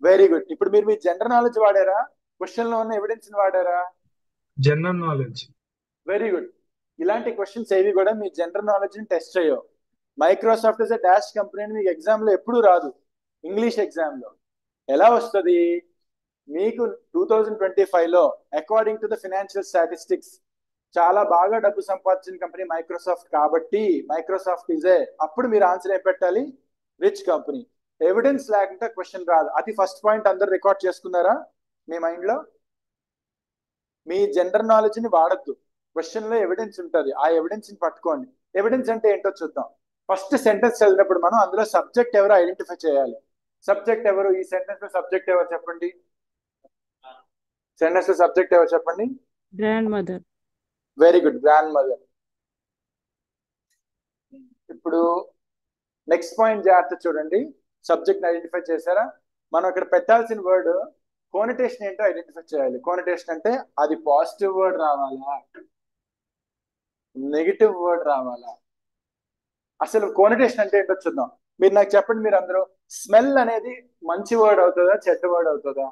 Very good. ఇప్పుడు మీరు మీ జనరల్ నాలెడ్జ్ వాడారా? క్వశ్చన్ లో ఉన్న ఎవిడెన్స్ వాడారా? General knowledge. Very good. ఇలాంటి క్వశ్చన్స్ ఏవి కూడా మీ జనరల్ నాలెడ్జ్ ని టెస్ట్ చేయవు. Microsoft is a dash company అని మీకు ఎగ్జామ్ లో ఎప్పుడు రాదు. ఇంగ్లీష్ ఎగ్జామ్ లో ఎలా వస్తుంది? మీకు 2025 లో according to the financial statistics చాలా బాగా డబ్బు సంపాదించిన కంపెనీ మైక్రోసాఫ్ట్ కాబట్టి మైక్రోసాఫ్ట్ ఇజే. అప్పుడు మీరు ఆన్సర్ ఏం పెట్టాలి? Rich company. ఎవిడెన్స్ లేకుండా క్వశ్చన్ రాదు. అది ఫస్ట్ పాయింట్. అందరు రికార్డ్ చేసుకున్నారా మీ మైండ్ లో? మీ జనరల్ నాలెడ్జ్ ని వాడద్దు. క్వశ్చన్ లో ఎవిడెన్స్ ఉంటుంది, ఆ ఎవిడెన్స్ ని పట్టుకోండి. ఎవిడెన్స్ అంటే ఏంటో చూద్దాం. ఫస్ట్ సెంటెన్స్ చదివినప్పుడు మనం అందులో సబ్జెక్ట్ ఎవరు ఐడెంటిఫై చేయాలి. సబ్జెక్ట్ ఎవరు? ఈ సెంటెన్స్ లో సబ్జెక్ట్ ఎవరు చెప్పండి. సెంటెన్స్ లో సబ్జెక్ట్ ఎవరు చెప్పండి. Grandmother. Very good, grand mother. ఇప్పుడు నెక్స్ట్ పాయింట్ జాగ్రత్త చూడండి. సబ్జెక్ట్ ఐడెంటిఫై చేశారా? మనం ఇక్కడ పెట్టాల్సిన వర్డ్ కోనటేషన్ ఏంటో ఐడెంటిఫై చేయాలి. కోనటేషన్ అంటే అది పాజిటివ్ వర్డ్ రావాలా, నెగిటివ్ వర్డ్ రావాలా? అసలు కోనటేషన్ అంటే ఏంటో చూద్దాం. మీరు నాకు చెప్పండి. మీరు అందరూ స్మెల్ అనేది మంచి వర్డ్ అవుతుందా, చెడ్డ వర్డ్ అవుతుందా?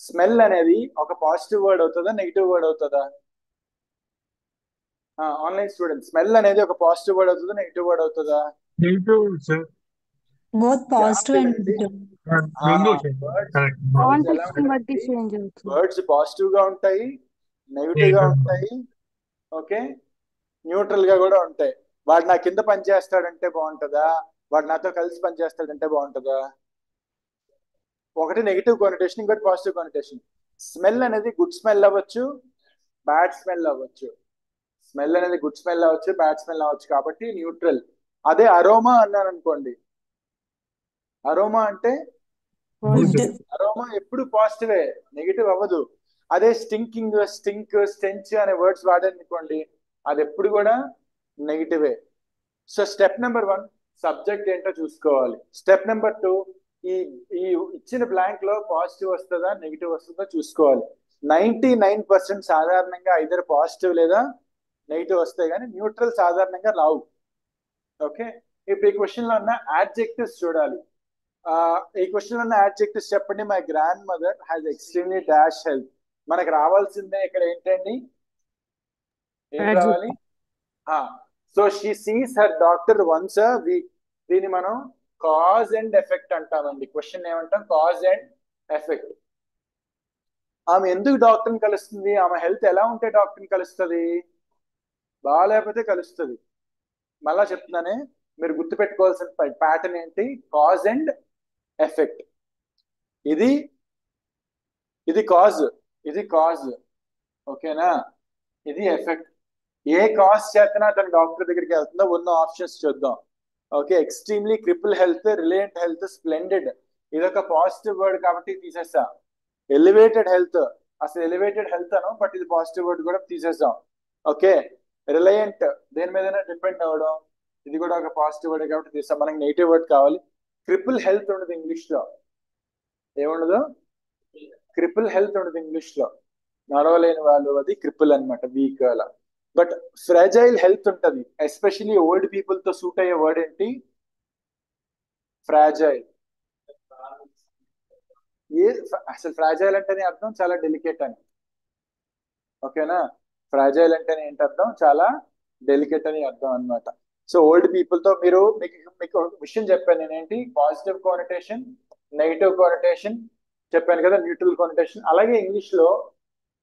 స్మెల్ అనేది ఒక పాజిటివ్ వర్డ్ అవుతుందా, నెగిటివ్ వర్డ్ అవుతుందా? ఆన్లైన్ స్టూడెంట్, స్మెల్ అనేది ఒక పాజిటివ్ వర్డ్ అవుతుందా, నెగిటివ్ వర్డ్ అవుతుందా? Negative sir. Both positive and negative. Context ని బట్టి చేంజ్ అవుతుంది. వర్డ్స్ పాజిటివ్ గా ఉంటాయి, నెగిటివ్ గా ఉంటాయి, ఓకే, న్యూట్రల్ గా కూడా ఉంటాయి. వాడు నా కింద పని చేస్తాడంటే బాగుంటుందా, వాడు నాతో కలిసి పని చేస్తాడంటే బాగుంటుందా? ఒకటి నెగిటివ్ కొనటేషన్, ఇంకోటి పాజిటివ్ కొనటేషన్. స్మెల్ అనేది గుడ్ స్మెల్ అవ్వచ్చు, బ్యాడ్ స్మెల్ అవ్వచ్చు. స్మెల్ అనేది గుడ్ స్మెల్ అవ్వచ్చు, బ్యాడ్ స్మెల్ అవ్వచ్చు, కాబట్టి న్యూట్రల్. అదే అరోమా అన్నాను అనుకోండి. అరోమా అంటే అరోమా ఎప్పుడు పాజిటివే, నెగిటివ్ అవ్వదు. అదే స్టింకింగ్, స్టింక్, స్టెంచ్ అనే వర్డ్స్ వాడారనుకోండి, అది ఎప్పుడు కూడా నెగిటివే. సో స్టెప్ నెంబర్ 1 సబ్జెక్ట్ ఏంటో చూసుకోవాలి. స్టెప్ నెంబర్ 2 ఈ ఈ ఇచ్చిన బ్లాంక్ లో పాజిటివ్ వస్తుందా, నెగిటివ్ వస్తుందా చూసుకోవాలి. 99% సాధారణంగా ఐదర్ పాజిటివ్ లేదా నెగిటివ్ వస్తాయి కానీ న్యూట్రల్ సాధారణంగా రావు. ఓకే, ఇప్పుడు ఈ క్వశ్చన్ లో ఉన్న యాడ్జెక్టివ్స్ చూడాలి. ఈ క్వశ్చన్ లో ఉన్న యాడ్జెక్టివ్స్ చెప్పండి. My grand mother has extremely dash health. మనకు రావాల్సిందే ఇక్కడ ఏంటండి, ఏం రావాలి? So she Cs her doctor once a week. దీన్ని మనం కాజ్ అండ్ ఎఫెక్ట్ అంటామండి. క్వశ్చన్ ఏమంటాం? Cause and effect. ఆమె ఎందుకు డాక్టర్ని కలుస్తుంది? ఆమె హెల్త్ ఎలా ఉంటే డాక్టర్ని కలుస్తుంది? బాగాలేకపోతే కలుస్తుంది. మళ్ళా చెప్తున్నానే, మీరు గుర్తుపెట్టుకోవాల్సిన ప్యాటర్న్ ఏంటి? Cause and effect. ఇది కాజ్, ఇది కాజ్, ఓకేనా? ఇది ఎఫెక్ట్. ఏ కాజ్ చేతనా తన డాక్టర్ దగ్గరికి వెళ్తుందో ఉన్న ఆప్షన్స్ చూద్దాం. Okay, extremely, cripple health, reliant health, splendid. ఇదొక పాజిటివ్ వర్డ్ కాబట్టి తీసేస్తా. ఎలివేటెడ్ హెల్త్, అసలు ఎలివేటెడ్ హెల్త్ అను, బట్ ఇది పాజిటివ్ వర్డ్ కూడా తీసేస్తాం. ఓకే, రిలయంట్ దేని మీద డిపెండ్ అవ్వడం, ఇది కూడా ఒక పాజిటివ్ వర్డ్ కాబట్టి తీస్తాం. మనకి నెగిటివ్ వర్డ్ కావాలి. క్రిపుల్ హెల్త్ ఉండదు ఇంగ్లీష్ లో. ఏముండదు? క్రిపుల్ హెల్త్ ఉండదు ఇంగ్లీష్ లో. నడవలేని వాళ్ళు, అది క్రిపుల్ అనమాట, వీక్ అలా. బట్ ఫ్రాజైల్ హెల్త్ ఉంటది. ఎస్పెషలీ ఓల్డ్ పీపుల్ తో సూట్ అయ్యే వర్డ్ ఏంటి? ఫ్రాజైల్. అసలు ఫ్రాజైల్ అంటేనే అర్థం చాలా డెలికేట్ అని. ఓకేనా? ఫ్రాజైల్ అంటేనే ఏంటి అర్థం? చాలా డెలికేట్ అని అర్థం అనమాట. సో ఓల్డ్ పీపుల్ తో మీరు, మీకు విషయం చెప్పాను నేనేంటి, పాజిటివ్ కోనటేషన్, నెగిటివ్ కోనటేషన్ చెప్పాను కదా, న్యూట్రల్ కోనటేషన్. అలాగే ఇంగ్లీష్ లో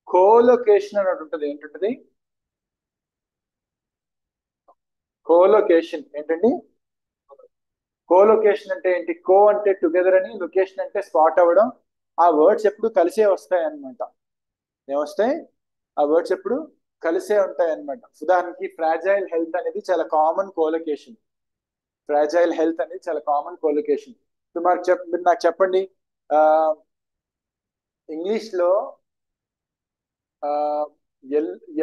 కోలొకేషన్ అని ఉంటుంది. ఏంటంటది? కోలొకేషన్. ఏంటండి కోలొకేషన్ అంటే ఏంటి? కో అంటే టుగెదర్ అని, లొకేషన్ అంటే స్పాట్ అవ్వడం. ఆ వర్డ్స్ ఎప్పుడు కలిసే వస్తాయి అనమాట. ఏమొస్తాయి? ఆ వర్డ్స్ ఎప్పుడు కలిసే ఉంటాయి అనమాట. ఉదాహరణకి ఫ్రాజైల్ హెల్త్ అనేది చాలా కామన్ కోలొకేషన్. ఫ్రాజైల్ హెల్త్ అనేది చాలా కామన్ కోలొకేషన్. మీరు నాకు చెప్పండి, ఇంగ్లీష్ లో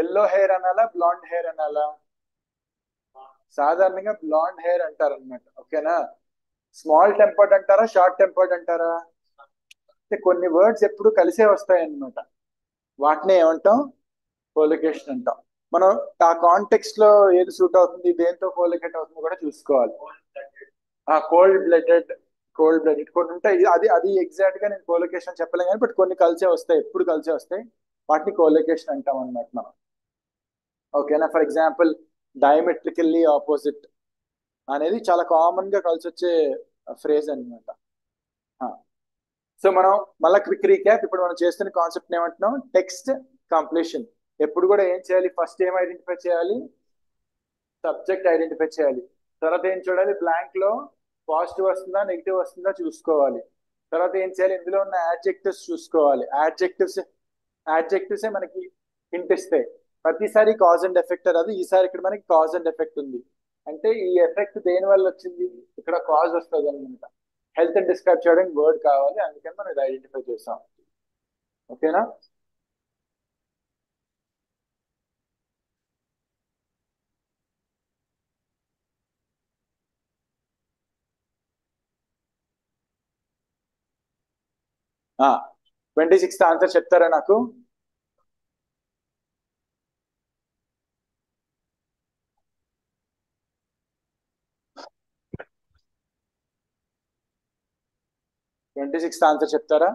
ఎల్లో హెయిర్ అనాలా, బ్లాండ్ హెయిర్ అనాలా? సాధారణంగా బ్లాండ్ హెయిర్ అంటారు అనమాట. ఓకేనా? స్మాల్ టెంపర్డ్ అంటారా, షార్ట్ టెంపర్డ్ అంటారా? అంటే కొన్ని వర్డ్స్ ఎప్పుడు కలిసే వస్తాయి అన్నమాట. వాటిని ఏమంటాం? కోలొకేషన్ అంటాం. మనం ఆ కాంటెక్స్ట్ లో ఏది సూట్ అవుతుంది, దేంతో కోలొకేట్ అవుతుంది కూడా చూసుకోవాలి. కోల్డ్ బ్లడెడ్ కొన్ని ఉంటాయి. అది ఎగ్జాక్ట్ గా నేను కోలొకేషన్ చెప్పలేను కానీ, బట్ కొన్ని కలిసే వస్తాయి, ఎప్పుడు కలిసే వస్తాయి. వాటిని కోలొకేషన్ అంటాం అన్నమాట మనం. ఓకేనా? ఫర్ ఎగ్జాంపుల్, డయామెట్రికల్లీ ఆపోజిట్ అనేది చాలా కామన్ గా కలిసి వచ్చే ఫ్రేజ్ అనమాట. సో మనం మళ్ళీ క్విక్ రీక్యాప్. ఇప్పుడు మనం చేస్తున్న కాన్సెప్ట్ ఏమంటున్నాం? Text completion. ఎప్పుడు కూడా ఏం చేయాలి? ఫస్ట్ ఏం ఐడెంటిఫై చేయాలి? సబ్జెక్ట్ ఐడెంటిఫై చేయాలి. తర్వాత ఏం చూడాలి? బ్లాంక్ లో పాజిటివ్ వస్తుందా, నెగిటివ్ వస్తుందా చూసుకోవాలి. తర్వాత ఏం చేయాలి? ఇందులో ఉన్న యాడ్జెక్టివ్స్ చూసుకోవాలి. యాడ్జెక్టివ్సే మనకి హింట్ ఇస్తాయి. ప్రతిసారి కాజ్ అండ్ ఎఫెక్ట్ రాదు. ఈసారి ఇక్కడ మనకి కాజ్ అండ్ ఎఫెక్ట్ ఉంది. అంటే ఈ ఎఫెక్ట్ దేని వల్ల వచ్చింది? ఇక్కడ కాజ్ వస్తుంది అనమాట. హెల్త్ డిస్క్రైబ్ చేయడానికి వర్డ్ కావాలి, అందుకని మనం ఇది ఐడెంటిఫై చేస్తాం. ఓకేనా? ఆ 26th ఆన్సర్ చెప్తారా నాకు? ఆన్సర్ చెప్తారా?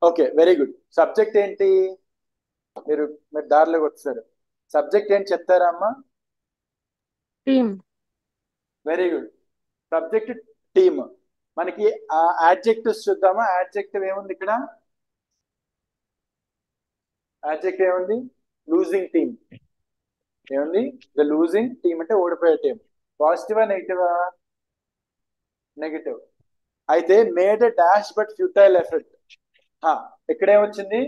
Okay, very good. సబ్జెక్ట్ ఏంటి? మీరు దారిలోకి వచ్చారు. సబ్జెక్ట్ ఏంటి చెప్తారా అమ్మా? Team. Very good. Subject team. మనకి యాడ్జెక్టివ్స్ చూద్దామా? యాడ్జెక్టివ్ ఏముంది ఇక్కడ? యాడ్జెక్టివ్ ఏముంది? Losing team. ఏముంది? ద లూజింగ్ టీమ్ అంటే ఓడిపోయే టీం. పాజిటివా, నెగిటివా? నెగిటివ్. అయితే made dash but futile effort. ఇక్కడ ఏమొచ్చింది?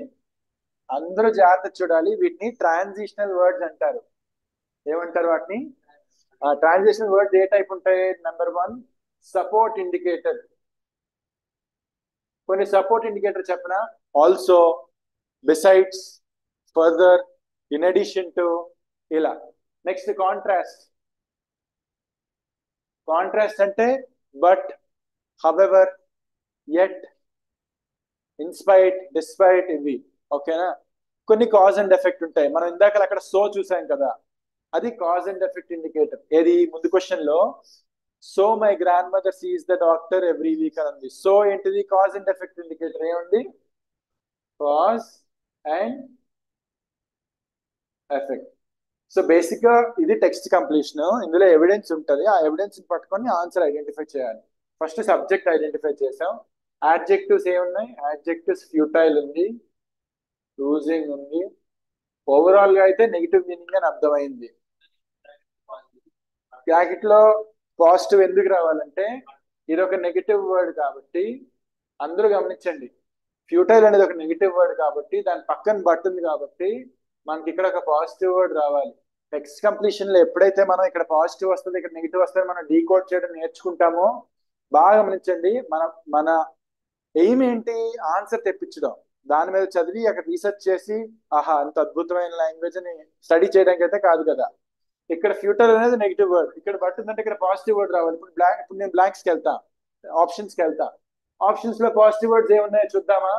అందరూ జాగ్రత్త చూడాలి. వీటిని ట్రాన్సిషనల్ వర్డ్స్ అంటారు. ఏమంటారు వాటిని? ట్రాన్సిషనల్ వర్డ్స్ ఏ టైప్ ఉంటాయి? Number 1 support indicator. కొన్ని సపోర్ట్ ఇండికేటర్ చెప్పనా? Also, besides, further, in addition to, ఇలా. Next contrast. కాంట్రాస్ట్ అంటే but, however, yet, in spite, despite, ఇవి. ఓకేనా? కొన్ని కాజ్ అండ్ ఎఫెక్ట్ ఉంటాయి. మనం ఇందాక అక్కడ సో చూసాం కదా, అది కాజ్ అండ్ ఎఫెక్ట్ ఇండికేటర్. ఏది ముందు క్వశ్చన్ లో so my grandmother sees the doctor every week అని ఉంది. సో ఏంటిది? Cause and effect indicator. ఏముంది? Cause and effect. So basic గా ఇది టెక్స్ట్ కంప్లీషన్. ఇందులో ఎవిడెన్స్ ఉంటుంది, ఆ ఎవిడెన్స్ పట్టుకొని ఆన్సర్ ఐడెంటిఫై చేయాలి. ఫస్ట్ సబ్జెక్ట్ ఐడెంటిఫై చేసాం. యాడ్జెక్టివ్స్ ఏమున్నాయి? యాడ్జెక్టివ్స్ ఫ్యూటైల్ ఉంది, లూజింగ్ ఉంది. ఓవరాల్ గా అయితే నెగిటివ్ మీనింగ్ అని అర్థమైంది. బ్రాకెట్ లో పాజిటివ్ ఎందుకు రావాలంటే ఇది ఒక నెగిటివ్ వర్డ్ కాబట్టి, అందరూ గమనించండి, ఫ్యూటైల్ అనేది ఒక నెగిటివ్ వర్డ్ కాబట్టి దాని పక్కన బట్ ఉంది కాబట్టి మనకి ఇక్కడ ఒక పాజిటివ్ వర్డ్ రావాలి. టెక్స్ట్ కంప్లీషన్ లో ఎప్పుడైతే మనం ఇక్కడ పాజిటివ్ వస్తుంది, ఇక్కడ నెగిటివ్ వస్తుంది, మనం డీకోడ్ చేయడం నేర్చుకుంటామో, బాగా గమనించండి, మన ఎయిమ్ ఏంటి? ఆన్సర్ తెప్పించడం. దాని మీద చదివి అక్కడ రీసెర్చ్ చేసి ఆహా అంత అద్భుతమైన లాంగ్వేజ్ అని స్టడీ చేయడానికి అయితే కాదు కదా. ఇక్కడ ఫ్యూటైల్ అనేది నెగిటివ్ వర్డ్, ఇక్కడ బట్ ఉందంటే ఇక్కడ పాజిటివ్ వర్డ్ రావాలి. ఇప్పుడు నేను బ్లాంక్స్కి వెళ్తా, ఆప్షన్స్కి వెళ్తా. ఆప్షన్స్ లో పాజిటివ్ వర్డ్స్ ఏమున్నాయో చూద్దామా?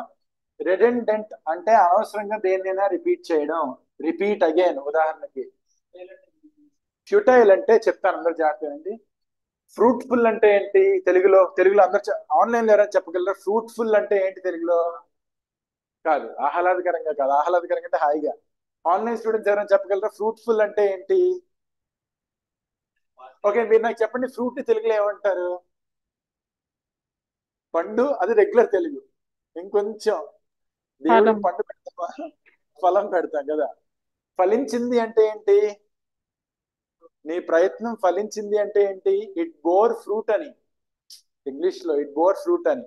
రెడెండెంట్ అంటే అనవసరంగా దేన్నైనా రిపీట్ చేయడం, రిపీట్ అగైన్. ఉదాహరణకి ఫ్యూటైల్ అంటే చెప్తాను, అందరు జాగ్రత్త అండి. ఫ్రూట్ఫుల్ అంటే ఏంటి తెలుగులో? అందరు ఆన్లైన్ లో ఎవరైనా చెప్పగలరా? ఫ్రూట్ఫుల్ అంటే ఏంటి తెలుగులో? కాదు, ఆహ్లాదకరంగా కాదు. ఆహ్లాదకరంగా అంటే హాయిగా. ఆన్లైన్ స్టూడెంట్స్ ఎవరైనా చెప్పగలరా ఫ్రూట్ఫుల్ అంటే ఏంటి? ఓకే, మీరు నాకు చెప్పండి, ఫ్రూట్ ని తెలుగులో ఏమంటారు? పండు, అది రెగ్యులర్ తెలుగు. ఇంకొంచెం దేవుడికి ఫలం. పండు పెడతామా? ఫలం పెడతాం కదా. ఫలించింది అంటే ఏంటి? నీ ప్రయత్నం ఫలించింది అంటే ఏంటి? ఇట్ బోర్ ఫ్రూట్ అని, ఇంగ్లీష్ లో ఇట్ బోర్ ఫ్రూట్ అని.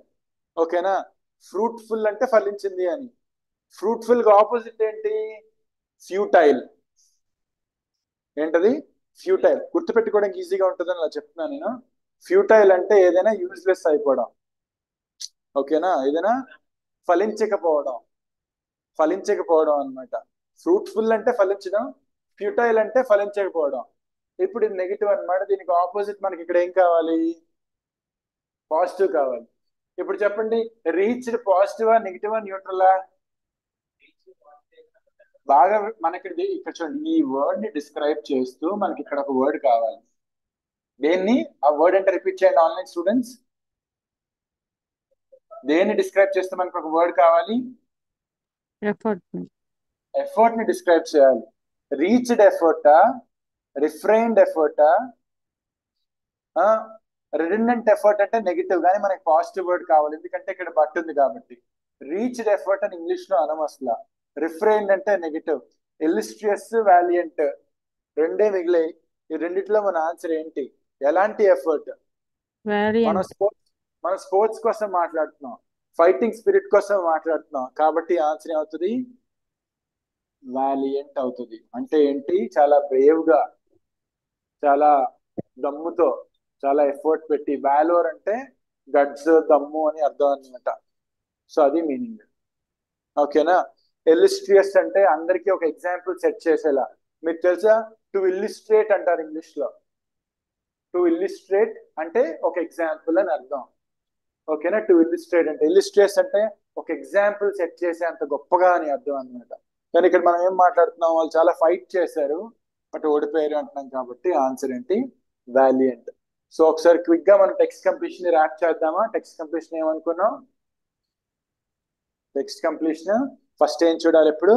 ఓకేనా? ఫ్రూట్ఫుల్ అంటే ఫలించింది అని. ఫ్రూట్ఫుల్ గా ఆపోజిట్ ఏంటి? ఫ్యూటైల్. ఏంటది? ఫ్యూటైల్. గుర్తుపెట్టుకోవడానికి ఈజీగా ఉంటుందని అలా చెప్తున్నాను నేను. ఫ్యూటైల్ అంటే ఏదైనా యూజ్లెస్ అయిపోవడం. ఓకేనా? ఏదైనా ఫలించకపోవడం, ఫలించకపోవడం అనమాట. ఫ్రూట్ఫుల్ అంటే ఫలించడం, ఫ్యూటైల్ అంటే ఫలించకపోవడం. ఇప్పుడు ఇది నెగిటివ్ అనమాట. దీనికి ఆపోజిట్ మనకి ఇక్కడ ఏం కావాలి? పాజిటివ్ కావాలి. ఇప్పుడు చెప్పండి, రీచ్డ్ పాజిటివా, నెగిటివా, న్యూట్రలా? బాగా మనకి ఇక్కడ చూడండి, ఈ వర్డ్ ని డిస్క్రైబ్ చేస్తూ మనకి ఇక్కడ ఒక వర్డ్ కావాలి. దేన్ని? ఆ వర్డ్ అంటే రిపీట్ చేయండి ఆన్లైన్ స్టూడెంట్స్. దేన్ని డిస్క్రైబ్ చేస్తూ మనకు ఒక వర్డ్ కావాలి? ఎఫర్ట్. ఎఫర్ట్ ని డిస్క్రైబ్ చేయాలి. రీచ్డ్ ఎఫర్టా, రిఫ్రైన్డ్ ఎఫర్టా, రిడెండెంట్ ఎఫర్ట్ అంటే నెగిటివ్, కానీ మనకి పాజిటివ్ వర్డ్ కావాలి ఎందుకంటే ఇక్కడ బట్ ఉంది కాబట్టి. రీచ్డ్ ఎఫర్ట్ అని ఇంగ్లీష్ లో అనం అసలు. రిఫ్రైన్డ్ అంటే నెగిటివ్. ఇల్లిస్ట్రియస్, వాలియంట్ రెండే మిగిలాయి. ఈ రెండిట్లో మన ఆన్సర్ ఏంటి? ఎలాంటి ఎఫర్ట్? మన స్పోర్ట్స్ కోసం మాట్లాడుతున్నాం, ఫైటింగ్ స్పిరిట్ కోసం మాట్లాడుతున్నాం కాబట్టి ఆన్సర్ ఏమవుతుంది? వాలియంట్ అవుతుంది. అంటే ఏంటి? చాలా బ్రేవ్ గా, చాలా దమ్ముతో, చాలా ఎఫర్ట్ పెట్టి. వాలోర్ అంటే గడ్స్, దమ్ము అని అర్థం అనమాట. సో అది మీనింగ్. ఓకేనా? ఇల్లిస్ట్రియస్ అంటే అందరికీ ఒక ఎగ్జాంపుల్ సెట్ చేసేలా. మీకు తెలుసా, టు ఇల్లిస్ట్రేట్ అంటారు ఇంగ్లీష్ లో. టు ఇల్లిస్ట్రేట్ అంటే ఒక ఎగ్జాంపుల్ అని అర్థం. ఓకేనా? టు ఇల్లిస్ట్రేట్ అంటే, ఇల్లిస్ట్రేస్ అంటే ఒక ఎగ్జాంపుల్ సెట్ చేసే అంత గొప్పగా అని అర్థం అనమాట. కానీ ఇక్కడ మనం ఏం మాట్లాడుతున్నాం? వాళ్ళు చాలా ఫైట్ చేశారు బట్ ఓడిపోయారు అంటున్నాం కాబట్టి ఆన్సర్ ఏంటి? వాలియంట్. సో ఒకసారి క్విక్ గా మనం టెక్స్ట్ కంప్లీషన్ ర్యాప్ చేద్దామా? టెక్స్ట్ కంప్లీషన్ ఏమనుకున్నాం? టెక్స్ట్ కంప్లీషన్ ఫస్ట్ ఏం చూడాలి ఎప్పుడు?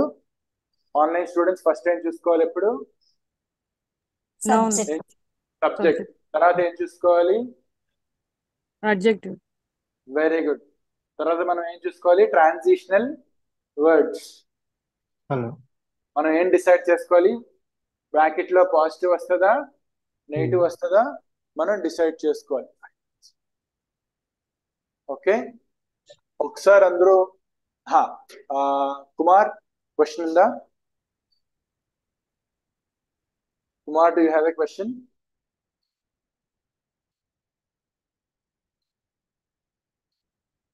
ఆన్లైన్ స్టూడెంట్స్ ఫస్ట్ ఏం చూసుకోవాలి ఎప్పుడు? సబ్జెక్ట్. తర్వాత ఏం చూసుకోవాలి? అడ్జెక్టివ్. Very good. తర్వాత మనం ఏం చూసుకోవాలి? Transitional words. హలో, మనం ఏం డిసైడ్ చేసుకోవాలి? బ్రాకెట్ లో పాజిటివ్ వస్తుందా, నెగిటివ్ వస్తుందా మనం డిసైడ్ చేసుకోవాలి. ఓకే, ఒకసారి అందరూ కుమార్ క్వశ్చన్ ఉందా? Kumar, do you have a question?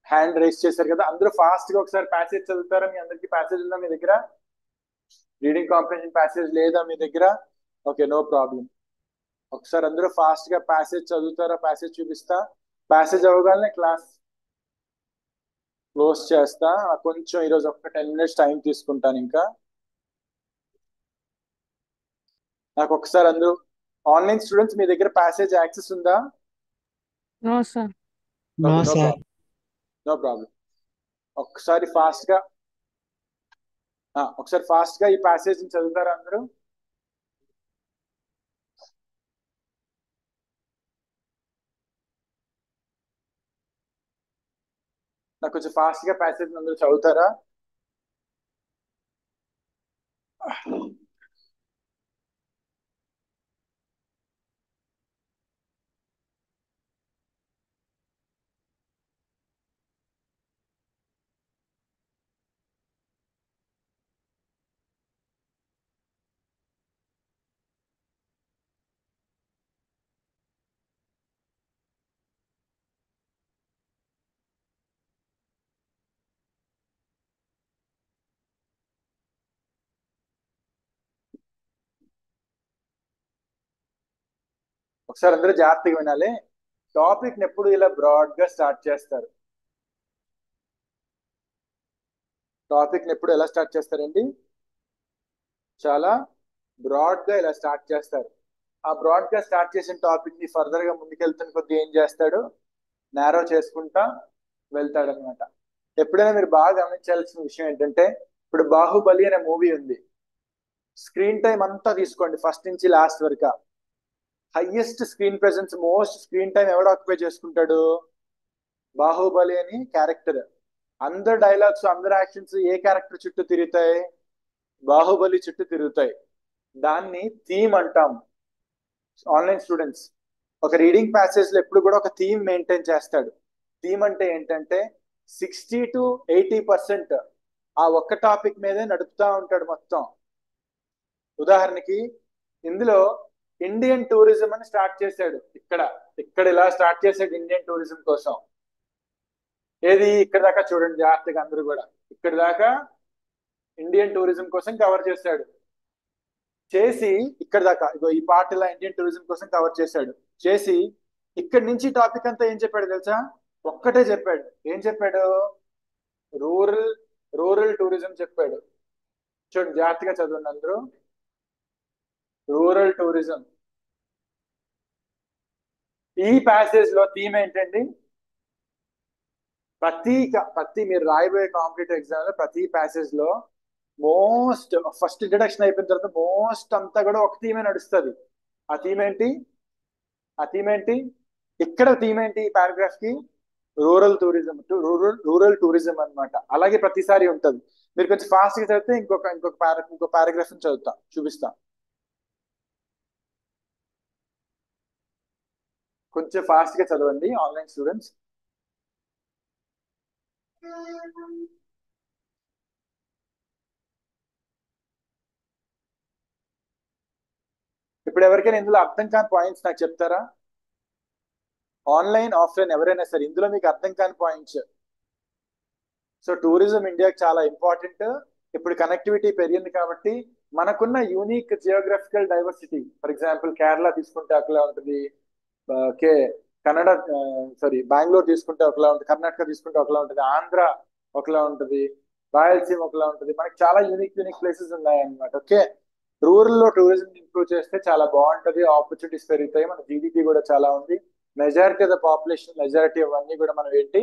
Hand raise చేశారు కదా, అందరూ ఫాస్ట్ గా ఒకసారి ప్యాసేజ్ చదువుతారా? మీ అందరికి ప్యాసేజ్ ఉందా మీ దగ్గర? రీడింగ్ కాంప్రిహెన్షన్ ప్యాసేజ్ లేదా మీ దగ్గర? Okay, no problem. ఒకసారి అందరూ ఫాస్ట్ గా ప్యాసేజ్ చదువుతారా? ప్యాసేజ్ చూపిస్తా. ప్యాసేజ్ అవ్వగానే క్లోజ్ చేస్తా. కొంచెం ఈరోజు ఒక 10 minutes టైం తీసుకుంటాను. ఇంకా నాకు ఒకసారి అందరూ ఆన్లైన్ స్టూడెంట్స్ మీ దగ్గర ప్యాసేజ్ యాక్సెస్ ఉందా? No sir. No okay, no sir. Problem, no problem. ఒకసారి ఫాస్ట్ గా ఈ ప్యాసేజ్ చదువుతారా అందరూ? నాకు కొంచెం ఫాస్ట్ గా ప్యాసేజ్ అందరూ చదువుతారా? ఒకసారి అందరూ జాగ్రత్తగా వినాలి. టాపిక్ ని ఎప్పుడు ఇలా బ్రాడ్ గా స్టార్ట్ చేస్తారు. టాపిక్ ని ఎప్పుడు ఎలా స్టార్ట్ చేస్తారండి? చాలా బ్రాడ్ గా ఇలా స్టార్ట్ చేస్తారు. ఆ బ్రాడ్ గా స్టార్ట్ చేసిన టాపిక్ ని ఫర్దర్ గా ముందుకెళ్తున్న కొద్ది ఏం చేస్తాడు? నారో చేసుకుంటా వెళ్తాడు అనమాట. ఎప్పుడైనా మీరు బాగా గమనించాల్సిన విషయం ఏంటంటే, ఇప్పుడు బాహుబలి అనే మూవీ ఉంది. స్క్రీన్ టైం అంతా తీసుకోండి, ఫస్ట్ నుంచి లాస్ట్ వరకు. Highest screen presence, most screen time ఎవడు ఆక్యుపై చేసుకుంటాడు? బాహుబలి అని క్యారెక్టర్. అందరు డైలాగ్స్, అందరు యాక్షన్స్ ఏ క్యారెక్టర్ చుట్టూ తిరుగుతాయి? బాహుబలి చుట్టూ తిరుగుతాయి. దాన్ని థీమ్ అంటాం. ఆన్లైన్ స్టూడెంట్స్ ఒక రీడింగ్ ప్యాసేజ్ లో ఎప్పుడు కూడా ఒక థీమ్ మెయింటైన్ చేస్తాడు. థీమ్ అంటే ఏంటంటే 60 to 80% ఆ ఒక్క టాపిక్ మీదే నడుపుతా ఉంటాడు మొత్తం. ఉదాహరణకి ఇందులో ఇండియన్ టూరిజం అని స్టార్ట్ చేశాడు. ఇక్కడ ఇలా స్టార్ట్ చేశాడు ఇండియన్ టూరిజం కోసం. ఏది ఇక్కడ దాకా చూడండి జాగ్రత్తగా అందరూ కూడా. ఇక్కడ దాకా ఇండియన్ టూరిజం కోసం కవర్ చేశాడు. చేసి ఇక్కడ దాకా ఇగో ఈ పార్ట్ ఇలా ఇండియన్ టూరిజం కోసం కవర్ చేశాడు. చేసి ఇక్కడి నుంచి టాపిక్ అంతా ఏం చెప్పాడు తెలుసా? ఒక్కటే చెప్పాడు. ఏం చెప్పాడు? రూరల్ టూరిజం చెప్పాడు. చూడండి జాగ్రత్తగా చదవండి అందరూ. Rural tourism. ఈ ప్యాసేజ్ లో థీమ్ ఏంటండి? ప్రతి మీరు రాయబోయే కాంపిటేటివ్ ఎగ్జామ్ లో ప్రతి ప్యాసేజ్ లో మోస్ట్ ఫస్ట్ ఇంట్రడక్షన్ అయిపోయిన తర్వాత మోస్ట్ అంతా కూడా ఒక థీమే నడుస్తుంది. ఆ థీమ్ ఏంటి? ఇక్కడ థీమ్ ఏంటి? ఈ పారాగ్రాఫ్ కి రూరల్ టూరిజం అన్నమాట. అలాగే ప్రతిసారి ఉంటది. మీరు కొంచెం ఫాస్ట్ గా చదివితే ఇంకో పారాగ్రాఫ్ చూపిస్తా. కొంచెం ఫాస్ట్ గా చదవండి ఆన్లైన్ స్టూడెంట్స్. ఇప్పుడు ఎవరికైనా ఇందులో అర్థం కాని పాయింట్స్ నాకు చెప్తారా? ఆన్లైన్ ఆఫ్లైన్ ఎవరైనా సరే ఇందులో మీకు అర్థం కాని పాయింట్స్. సో టూరిజం ఇండియాకి చాలా ఇంపార్టెంట్. ఇప్పుడు కనెక్టివిటీ పెరిగింది కాబట్టి మనకున్న unique geographical diversity, for example Kerala తీసుకుంటే ఒకలా ఉంటుంది, కే కన్నడ బెంగళూరు తీసుకుంటే ఒకలా ఉంటుంది, కర్ణాటక తీసుకుంటే ఒకలా ఉంటుంది, ఆంధ్ర ఒకలా ఉంటుంది, రాయలసీమ ఒకలా ఉంటుంది. మనకి చాలా యూనిక్ ప్లేసెస్ ఉన్నాయి అన్నమాట. ఓకే, రూరల్ లో టూరిజం ఇంప్రూవ్ చేస్తే చాలా బాగుంటది, ఆపర్చునిటీస్ పెరుగుతాయి, మన జీడిపి కూడా చాలా ఉంది. Majority of the population, majority అవన్నీ కూడా మనం ఏంటి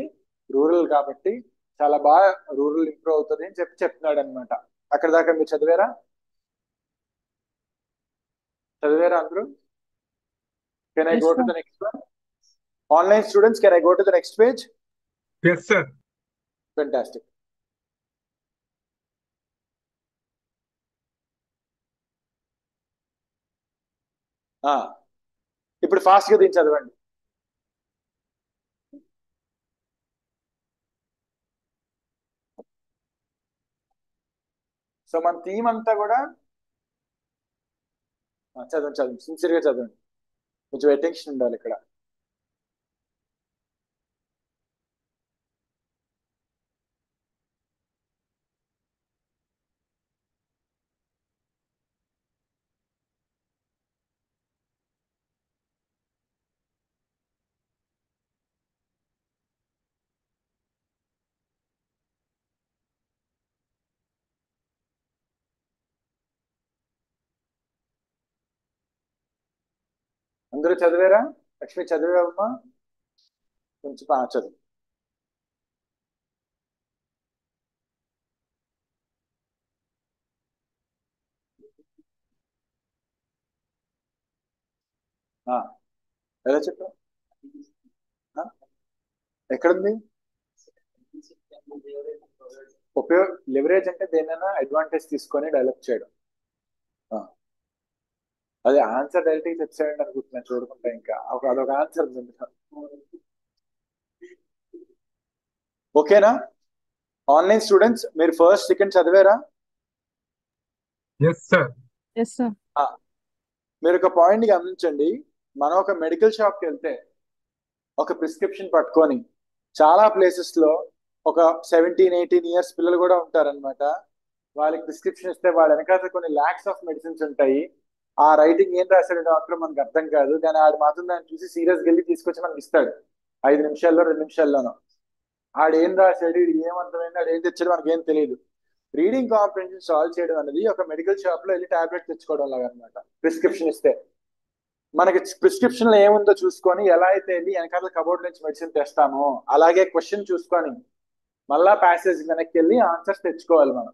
రూరల్ కాబట్టి చాలా బాగా రూరల్ ఇంప్రూవ్ అవుతుంది అని చెప్తున్నాడు అనమాట. అక్కడ దాకా మీరు చదివారా అందరూ? Can I Yes, go to sir. The next one? Online students, can I go to the next page? Yes, sir. Fantastic. ఇప్పుడు ఫాస్ట్ గా దీన్ని చదవండి. సో మన థీమ్ అంతా కూడా చదవండి, సిన్సియర్ గా చదవండి, కొంచెం అటెన్షన్ ఉండాలి ఇక్కడ. అందరూ చదివారా? లక్ష్మి చదివావమ్మా? కొంచెం చదువు. ఎలా చెప్పావు? ఎక్కడుంది లివరేజ్? అంటే దేనైనా అడ్వాంటేజ్ తీసుకొని డెవలప్ చేయడం. అదే ఆన్సర్ డైరెక్ట్ గా చెప్పాడండి అనుకుంటున్నాను చూడకుండా. ఇంకా అదొక ఆన్సర్. ఓకేనా ఆన్లైన్ స్టూడెంట్స్? మీరు ఫస్ట్ సెకండ్ చదివారా? Yes sir. Yes sir. మీరు ఒక పాయింట్ గమనించండి. మనం ఒక మెడికల్ షాప్కి వెళ్తే ఒక ప్రిస్క్రిప్షన్ పట్టుకొని చాలా ప్లేసెస్ లో ఒక 17-18 ఇయర్స్ పిల్లలు కూడా ఉంటారనమాట. వాళ్ళకి ప్రిస్క్రిప్షన్ ఇస్తే వాళ్ళ వెనకాల కొన్ని ల్యాక్స్ ఆఫ్ మెడిసిన్స్ ఉంటాయి. ఆ రైటింగ్ ఏం రాశాడు డాక్టర్ మనకు అర్థం కాదు, కానీ ఆడు మాత్రం దాన్ని చూసి సీరియస్గా వెళ్ళి తీసుకొచ్చి మనకి ఇస్తాడు 5 నిమిషాల్లో 2 నిమిషాల్లోనో. ఆడు ఏం రాశాడు, ఇది ఏమర్థమైంది, ఆడు ఏం తెచ్చాడు మనకి ఏం తెలియదు. రీడింగ్ కాంప్రిహెన్షన్ సాల్వ్ చేయడం అనేది ఒక మెడికల్ షాప్ లో వెళ్ళి టాబ్లెట్ తెచ్చుకోవడం లాగా అనమాట. ప్రిస్క్రిప్షన్ ఇస్తే మనకి ప్రిస్క్రిప్షన్ లో ఏముందో చూసుకొని ఎలా అయితే వెళ్ళి వెనకాల కబోర్డ్ నుంచి మెడిసిన్ తెస్తామో అలాగే క్వశ్చన్ చూసుకొని మళ్ళా ప్యాసేజ్ వెనక్కి వెళ్ళి ఆన్సర్స్ తెచ్చుకోవాలి మనం.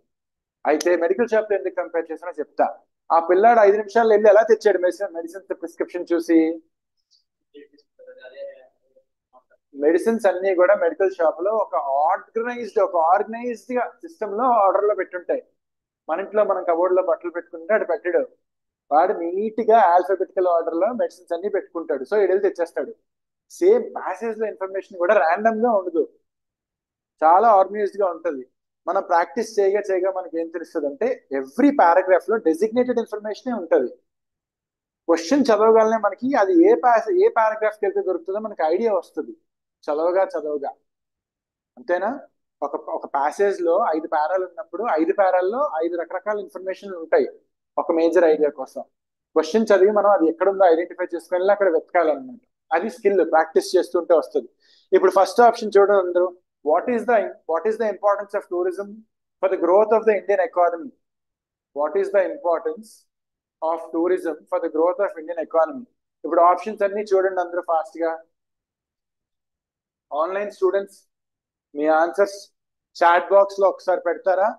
అయితే మెడికల్ షాప్ లో ఎందుకు కంపేర్ చేసినా చెప్తా. ఆ పిల్లాడు 5 నిమిషాల్లో వెళ్ళి ఎలా తెచ్చాడు మెడిసిన్ ప్రిస్క్రిప్షన్ చూసి? మెడిసిన్స్ అన్ని కూడా మెడికల్ షాప్ లో ఒక ఆర్గనైజ్డ్ గా సిస్టమ్ లో ఆర్డర్ లో పెట్టుంటాయి. మన ఇంట్లో మనం కబోర్డ్ లో బట్టలు పెట్టుకుంటే అటు పెట్టాడు, వాడు నీట్ గా ఆల్ఫాబెటికల్ ఆర్డర్ లో మెడిసిన్స్ అన్ని పెట్టుకుంటాడు. సో ఇడెళ్ళి తెచ్చేస్తాడు. సేమ్ ప్యాసేజ్ లో ఇన్ఫర్మేషన్ కూడా ర్యాండమ్ గా ఉండదు, చాలా ఆర్గనైజ్డ్ గా ఉంటది. మనం ప్రాక్టీస్ చేయగా మనకి ఏం తెలుస్తుంది అంటే ఎవ్రీ పారాగ్రాఫ్ లో డెసిగ్నేటెడ్ ఇన్ఫర్మేషన్ ఉంటది. క్వశ్చన్ చదవగానే మనకి అది ఏ పారాగ్రాఫ్కి వెళ్తే దొరుకుతుందో మనకి ఐడియా వస్తుంది చదవగా. అంతేనా? ఒక ప్యాసేజ్ లో 5 పారాలు ఉన్నప్పుడు 5 పారాల్లో 5 రకరకాల ఇన్ఫర్మేషన్ ఉంటాయి ఒక మేజర్ ఐడియా కోసం. క్వశ్చన్ చదివి మనం అది ఎక్కడుందో ఐడెంటిఫై చేసుకుని అక్కడ వెతకాలన్నమాట. అది స్కిల్, ప్రాక్టీస్ చేస్తుంటే వస్తుంది. ఇప్పుడు ఫస్ట్ ఆప్షన్ చూడండి అందరూ. What is the importance of tourism for the growth of the Indian economy? What is the importance of tourism for the growth of Indian economy? ఇప్పుడు ఆప్షన్స్ అన్ని చూడండి అందరూ ఫాస్ట్ గా. ఆన్లైన్ స్టూడెంట్స్ మీ answers chat box లో ఒకసారి పెడతారా?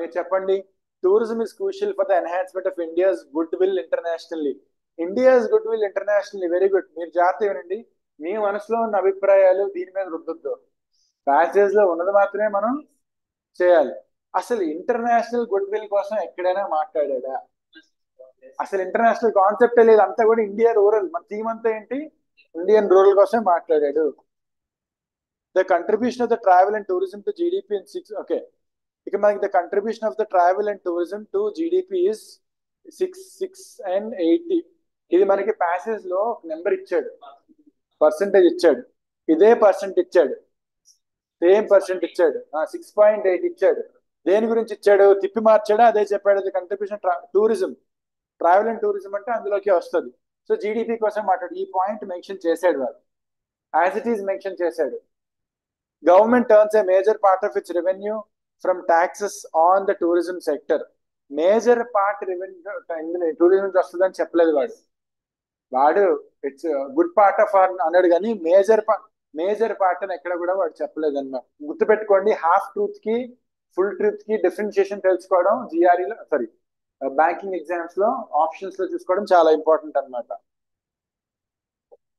మీరు చెప్పండి. Tourism is crucial for the enhancement of India's good will internationally. India's good will internationally. Very good. మీరు జాగ్రత్త వినండి. మీ మనసులో ఉన్న అభిప్రాయాలు దీని మీద రుద్దొద్దు. ప్యాసేజ్ లో ఉన్నది మాత్రమే మనం చేయాలి. అసలు ఇంటర్నేషనల్ గుడ్ విల్ కోసం ఎక్కడైనా మాట్లాడా? అసలు ఇంటర్నేషనల్ కాన్సెప్టే లేదు. అంతా కూడా ఇండియా రూరల్. మన థీమ్ అంతా ఏంటి? ఇండియన్ రూరల్ కోసమే మాట్లాడాడు. The contribution of the travel and tourism to GDP in 6. Okay, ఇక మనకి the contribution of the travel and tourism to GDP is 6 and 80. ఇది మనకి ప్యాసేజ్ లో నెంబర్ ఇచ్చాడు, పర్సెంటేజ్ ఇచ్చాడు, ఇదే పర్సెంట్ ఇచ్చాడు, సేమ్ పర్సెంట్ ఇచ్చాడు, 6.8 ఇచ్చాడు. దేని గురించి ఇచ్చాడు? తిప్పి మార్చాడా? అదే చెప్పాడు. Contribution tourism, travel and tourism అంటే అందులోకి వస్తుంది. సో జీడిపి కోసం మాట్లాడు. ఈ పాయింట్ మెన్షన్ చేశాడు వాడు, యాజ్ ఇట్ ఈస్ మెన్షన్ చేశాడు. Government earns a major part of it's revenue from taxes on the tourism sector. Major part revenue tourism వస్తుందని చెప్పలేదు వాడు ఇట్స్ గుడ్ పార్ట్ ఆఫ్ అన్నాడు, కానీ మేజర్ పార్ట్ అని ఎక్కడ కూడా వాడు చెప్పలేదు అన్నమాట. గుర్తుపెట్టుకోండి, హాఫ్ ట్రూత్ కి ఫుల్ ట్రూత్ కి డిఫరెన్షియేషన్ తెలుసుకోవడం జిఆర్ఈలో బ్యాంకింగ్ ఎగ్జామ్స్ లో ఆప్షన్స్ లో చూసుకోవడం చాలా ఇంపార్టెంట్ అన్నమాట.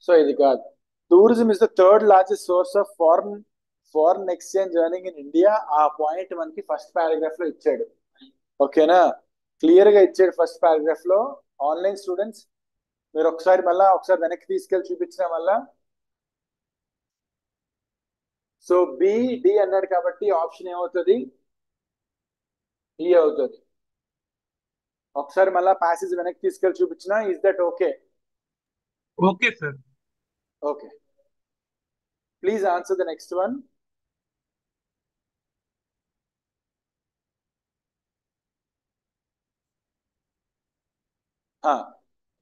సో ఇది కాదు. Tourism is the third largest source of foreign exchange earning in India. ఆ పాయింట్ మనకి ఫస్ట్ పారాగ్రాఫ్ లో ఇచ్చాడు. ఓకేనా? క్లియర్ గా ఇచ్చాడు ఫస్ట్ పారాగ్రాఫ్ లో. ఆన్లైన్ స్టూడెంట్స్ మీరు ఒకసారి వెనక్కి తీసుకెళ్ళి చూపించిన మళ్ళా. సో డి అన్నాడు కాబట్టి ఆప్షన్ ఏమవుతుంది? ఈ అవుతుంది. ఒకసారి మళ్ళా ప్యాసేజ్ వెనక్కి తీసుకెళ్ళి చూపించిన. Is that okay? Okay sir. Okay, please answer the next one.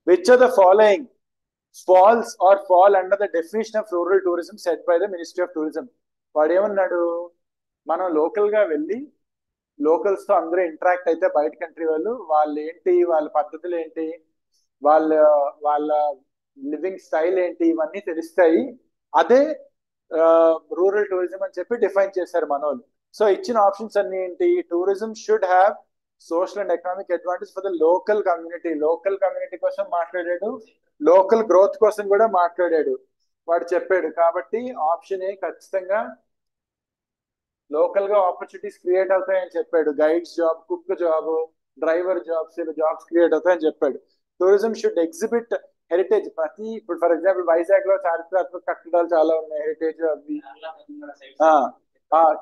Which of the following fall under the definition of rural tourism set by the Ministry of Tourism? వాడు ఏమన్నాడు? మనం లోకల్ గా వెళ్ళి లోకల్స్ తో అందరూ ఇంటరాక్ట్ అయితే బయట country వాళ్ళు ఏంటి, వాళ్ళ పద్ధతులు ఏంటి, వాళ్ళ లివింగ్ స్టైల్ ఏంటి, ఇవన్నీ తెలుస్తాయి. అదే రూరల్ టూరిజం అని చెప్పి డిఫైన్ చేశారు మనోళ్ళు. సో ఇచ్చిన ఆప్షన్స్ అన్ని ఏంటి? Tourism should have social and economic advantage for the local community. Local community కోసం మాట్లాడాడు, లోకల్ గ్రోత్ కోసం కూడా మాట్లాడాడు వాడు చెప్పాడు. కాబట్టి ఆప్షన్ ఏ ఖచ్చితంగా లోకల్ గా ఆపర్చునిటీస్ క్రియేట్ అవుతాయని చెప్పాడు. Guides job, cook job, driver jobs, ఇలా జాబ్స్ క్రియేట్ అవుతాయని చెప్పాడు. Tourism should exhibit heritage. ప్రతి ఇప్పుడు ఫర్ ఎగ్జాంపుల్ వైజాగ్ లో చారిత్రాత్మక కట్టడాలు చాలా ఉన్నాయి, హెరిటేజ్ అవి.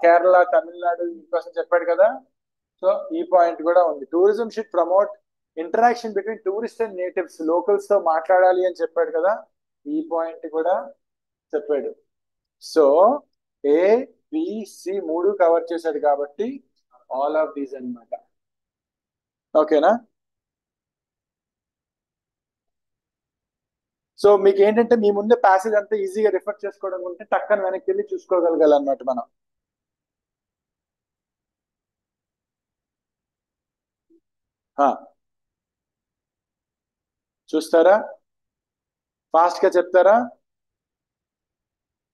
కేరళ, తమిళనాడు కోసం చెప్పాడు కదా. సో ఈ పాయింట్ కూడా ఉంది. Tourism should promote interaction between tourist and natives. Locals తో మాట్లాడాలి అని చెప్పాడు కదా, ఈ పాయింట్ కూడా చెప్పాడు. సో ఏ బిసి మూడు కవర్ చేశాడు కాబట్టి ఆల్ ఆఫ్ దీస్ అన్నమాట. ఓకేనా? సో మీకు ఏంటంటే మీ ముందే ప్యాసేజ్ అంతా ఈజీగా రిఫర్ చేసుకోవడం ఉంటే టక్కన వెనక్కి వెళ్ళి చూసుకోగలగాలన్నమాట మనం. చూస్తారా? ఫాస్ట్ గా చెప్తారా?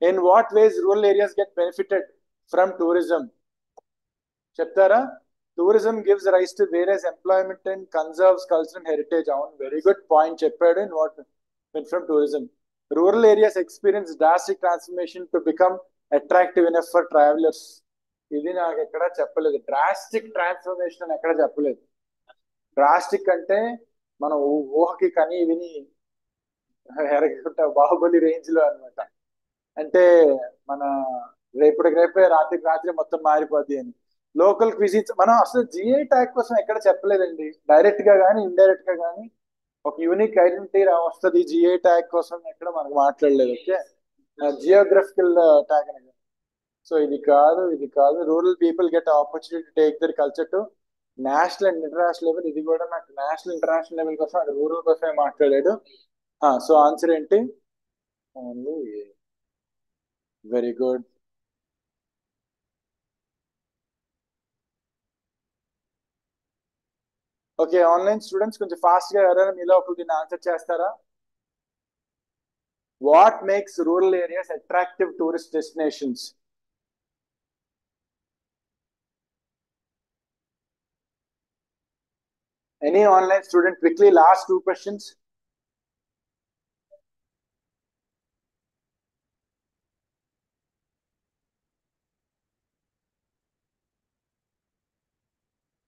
In what ways rural areas get benefited from tourism చెప్తారా? Tourism gives rise to various employment and conserves culture and heritage. అవును, వెరీ గుడ్ పాయింట్ చెప్పాడు. In what from tourism rural areas experience drastic transformation to become attractive enough for travellers. ఇది నాకు ఎక్కడ చెప్పలేదు. Drastic transformation అని ఎక్కడ చెప్పలేదు. Drastic అంటే మన ఊహకి కని విని ఎరగకుండా బాహుబలి రేంజ్ లో అన్నమాట. అంటే మన రేపటికి రేపే రాత్రికి రాత్రి మొత్తం మారిపోద్ది అని. లోకల్ క్విజిన్స్ మనం అసలు జిఐ ట్యాగ్ కోసం ఎక్కడ చెప్పలేదండి. డైరెక్ట్ గా కానీ ఇండైరెక్ట్ గా కానీ ఒక యూనిక్ ఐడెంటిటీ వస్తుంది జిఐ ట్యాగ్ కోసం ఎక్కడ మనకు మాట్లాడలేదు. ఓకే, జియోగ్రఫికల్ ట్యాగ్ అనేది. సో ఇది కాదు, ఇది కాదు. Rural people get opportunity to take there culture to national and international level. ఇది కూడా నాకు నేషనల్ ఇంటర్నేషనల్ లెవెల్ కోసం, అది రూరల్ కోసమే మాట్లాడాడు. సో ఆన్సర్ ఏంటి? Only. Very good. Okay, online students కొంచెం ఫాస్ట్ గా ఎవరైనా మీలో ఒకరు దీన్ని ఆన్సర్ చేస్తారా? What makes rural areas attractive tourist destinations? Any online student? Quickly, last two questions.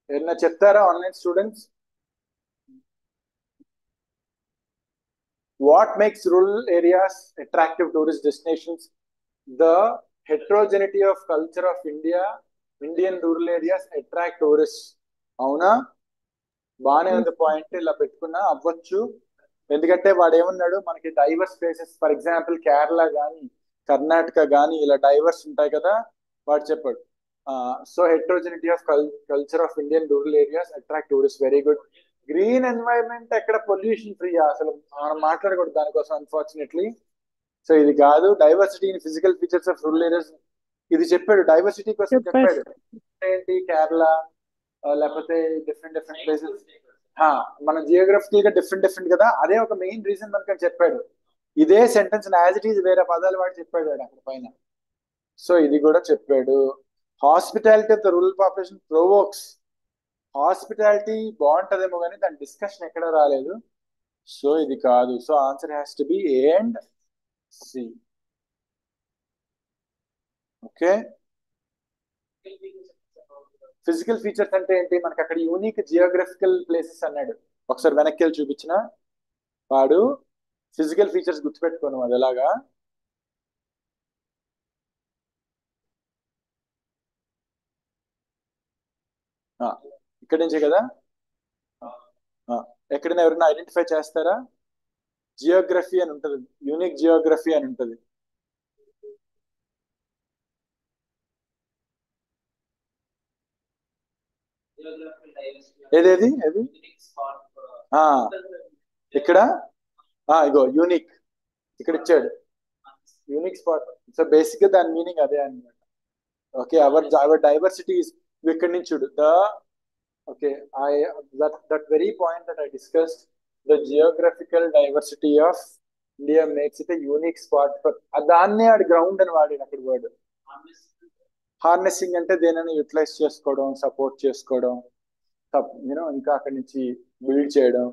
ఏమన్నా చెప్తారా online students? What makes rural areas attractive tourist destinations? The heterogeneity of culture of India, Indian rural areas attract tourists. అవునా? బాగానే ఉంది point. ఇలా పెట్టుకున్నా అవ్వచ్చు. ఎందుకంటే వాడు ఏమన్నాడు, మనకి diverse places, for example Kerala కానీ కర్ణాటక కానీ ఇలా డైవర్స్ ఉంటాయి కదా, వాడు చెప్పాడు. So heterogeneity of culture of Indian rural areas attract tourist. Very good. Green environment ఎక్కడ పొల్యూషన్ ఫ్రీ, అసలు మనం మాట్లాడకూడదు దానికోసం అన్ఫార్చునేట్లీ. సో ఇది కాదు. Diversity in physical features of rural areas, ఇది చెప్పాడు. డైవర్సిటీ కోసం చెప్పాడు. ఏంటి? కేరళ లేకపోతే డిఫరెంట్ ప్లేసెస్. మన జియోగ్రఫికల్ గా డిఫరెంట్ కదా, అదే ఒక మెయిన్ రీజన్ మనకు చెప్పాడు. ఇదే సెంటెన్స్ యాజ్ ఇట్ ఈజ్ వేరే పదాలు వాడు చెప్పాడు అక్కడ పైన. సో ఇది కూడా చెప్పాడు. Hospitality of the rural population provokes. Hospitality బాగుంటదేమో కానీ దాని డిస్కషన్ ఎక్కడ రాలేదు. సో ఇది కాదు. So answer has to be A and C. Okay, physical features అంటే ఏంటి? మనకి అక్కడ యూనిక్ జియోగ్రఫికల్ ప్లేసెస్ అన్నాడు. ఒకసారి వెనక్కి వెళ్ళి చూపించిన వాడు ఫిజికల్ ఫీచర్స్ గుర్తుపెట్టుకోను. అది ఎలాగా? ఇక్కడి నుంచే కదా. ఎక్కడైనా ఎవరైనా ఐడెంటిఫై చేస్తారా? జియోగ్రఫీ అని ఉంటుంది, యూనిక్ జియోగ్రఫీ అని ఉంటుంది. ఏదేది అది? ఇక్కడ ఇగో యూనిక్ ఇక్కడ ఇచ్చాడు, యూనిక్ స్పాట్. సో బేసిక్ గా దాని మీనింగ్ అదే అనమాట. ఓకే, అవర్ డైవర్సిటీ ఇక్కడి నుంచి చూడు. Okay, that very point that I discussed, the geographical diversity of India makes it unique spot for, దాన్నే ఆడు గ్రౌండ్ అని వాడాడు అక్కడ వర్డ్. హార్నెసింగ్ అంటే దేనైనా యూటిలైజ్ చేసుకోవడం, సపోర్ట్ చేసుకోవడం, యూనో ఇంకా అక్కడి నుంచి బిల్డ్ చేయడం.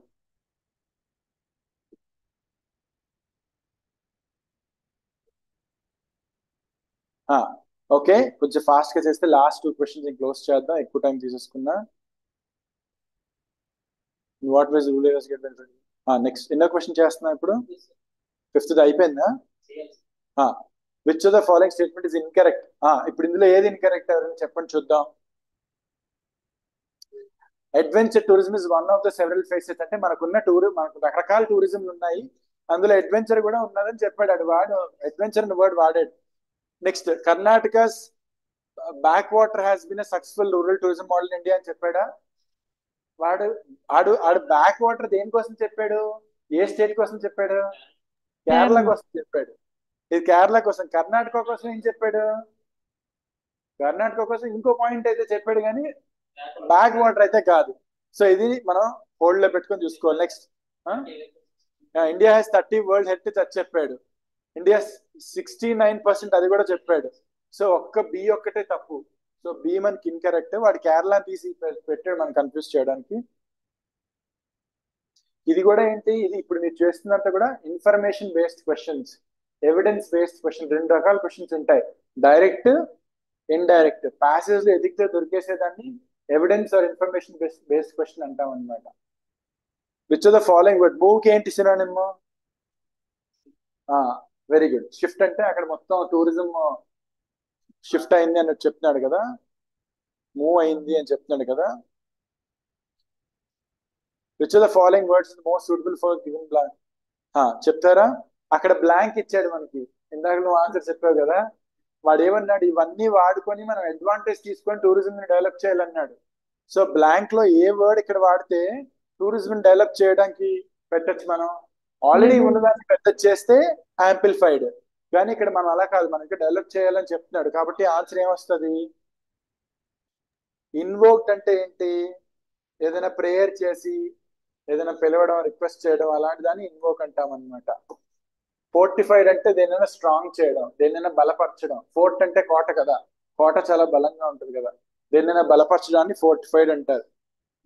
ఓకే, కొంచెం ఫాస్ట్ గా చేస్తే లాస్ట్ 2 క్వశ్చన్స్ క్లోజ్ చేద్దాం, ఎక్కువ టైం తీసేసుకున్నా. What was rulers get benefit? Next ఎన్నో క్వశ్చన్ చేస్తున్నా ఇప్పుడు? 5th అయిపోయిందా? Which of the following statement is incorrect? ఇప్పుడు ఇందులో ఏది ఇన్కరెక్ట్ ఎవరైనా చెప్పండి చూద్దాం. Adventure tourism is one of the several phases. అంటే మనకు రకరకాల టూరిజంలు ఉన్నాయి, అందులో అడ్వెంచర్ కూడా ఉన్నదని చెప్పాడు వాడు. అడ్వెంచర్ అనే వర్డ్ వాడాడు. Next, Karnataka's backwater has been successful rural tourism model in India అని చెప్పాడా వాడు? ఆడు బ్యాక్ వాటర్ దేనికోసం చెప్పాడు? ఏ స్టేట్ కోసం చెప్పాడు? కేరళ కోసం చెప్పాడు. ఇది కేరళ కోసం. కర్ణాటక కోసం ఏం చెప్పాడు? కర్ణాటక కోసం ఇంకో పాయింట్ అయితే చెప్పాడు, కానీ బ్యాక్ వాటర్ అయితే కాదు. సో ఇది మనం హోల్డ్ లో పెట్టుకొని చూసుకోవాలి. Next, India has 30 world heritage అది చెప్పాడు. ఇండియా 69%, అది కూడా చెప్పాడు. సో ఒక్క బి ఒక్కటే తప్పు. సో బి మనకి ఇన్కరెక్ట్. వాడు కేరళ తీసి పెట్టాడు మనం కన్ఫ్యూజ్ చేయడానికి. ఇది కూడా ఏంటి, ఇది ఇప్పుడు మీరు చేస్తున్నంత కూడా information based questions, evidence based question. 2 రకాల క్వశ్చన్స్ ఉంటాయి, డైరెక్ట్, ఇండైరెక్ట్. ప్యాసేజ్ లో ఎదిగితే దొరికేసేదాన్ని evidence or information based question అంటాం అనమాట. Which of the following word? Move కి ఏంటి సినోనిమ్? Very good. షిఫ్ట్ అంటే అక్కడ మొత్తం టూరిజం షిఫ్ట్ అయింది అని చెప్తున్నాడు కదా, మూవ్ అయింది అని చెప్తున్నాడు కదా. Which of the following words most suitable for given blank? చెప్తారా? అక్కడ బ్లాంక్ ఇచ్చాడు మనకి. ఇందాక నువ్వు ఆన్సర్ చెప్పావు కదా, వాడు ఏమన్నాడు? ఇవన్నీ వాడుకొని మనం అడ్వాంటేజ్ తీసుకొని టూరిజం ని డెవలప్ చేయాలన్నాడు. సో బ్లాంక్ లో ఏ వర్డ్ ఇక్కడ వాడితే టూరిజం డెవలప్ చేయడానికి పెట్టచ్చు మనం? ఆల్రెడీ ఉన్నదాన్ని పెద్ద చేస్తే యాంప్లిఫైడ్, కానీ ఇక్కడ మనం అలా కాదు, మనకి డెవలప్ చేయాలని చెప్తున్నాడు. కాబట్టి ఆన్సర్ ఏమొస్తుంది? ఇన్వోక్డ్ అంటే ఏంటి? ఏదైనా ప్రేయర్ చేసి ఏదైనా పిలవడం, రిక్వెస్ట్ చేయడం, అలాంటి దాన్ని ఇన్వోక్ అంటాం అనమాట. ఫోర్టిఫైడ్ అంటే దేనైనా స్ట్రాంగ్ చేయడం, దేనైనా బలపరచడం. ఫోర్ట్ అంటే కోట కదా, కోట చాలా బలంగా ఉంటుంది కదా, దేనైనా బలపరచడాన్ని ఫోర్టిఫైడ్ అంటారు.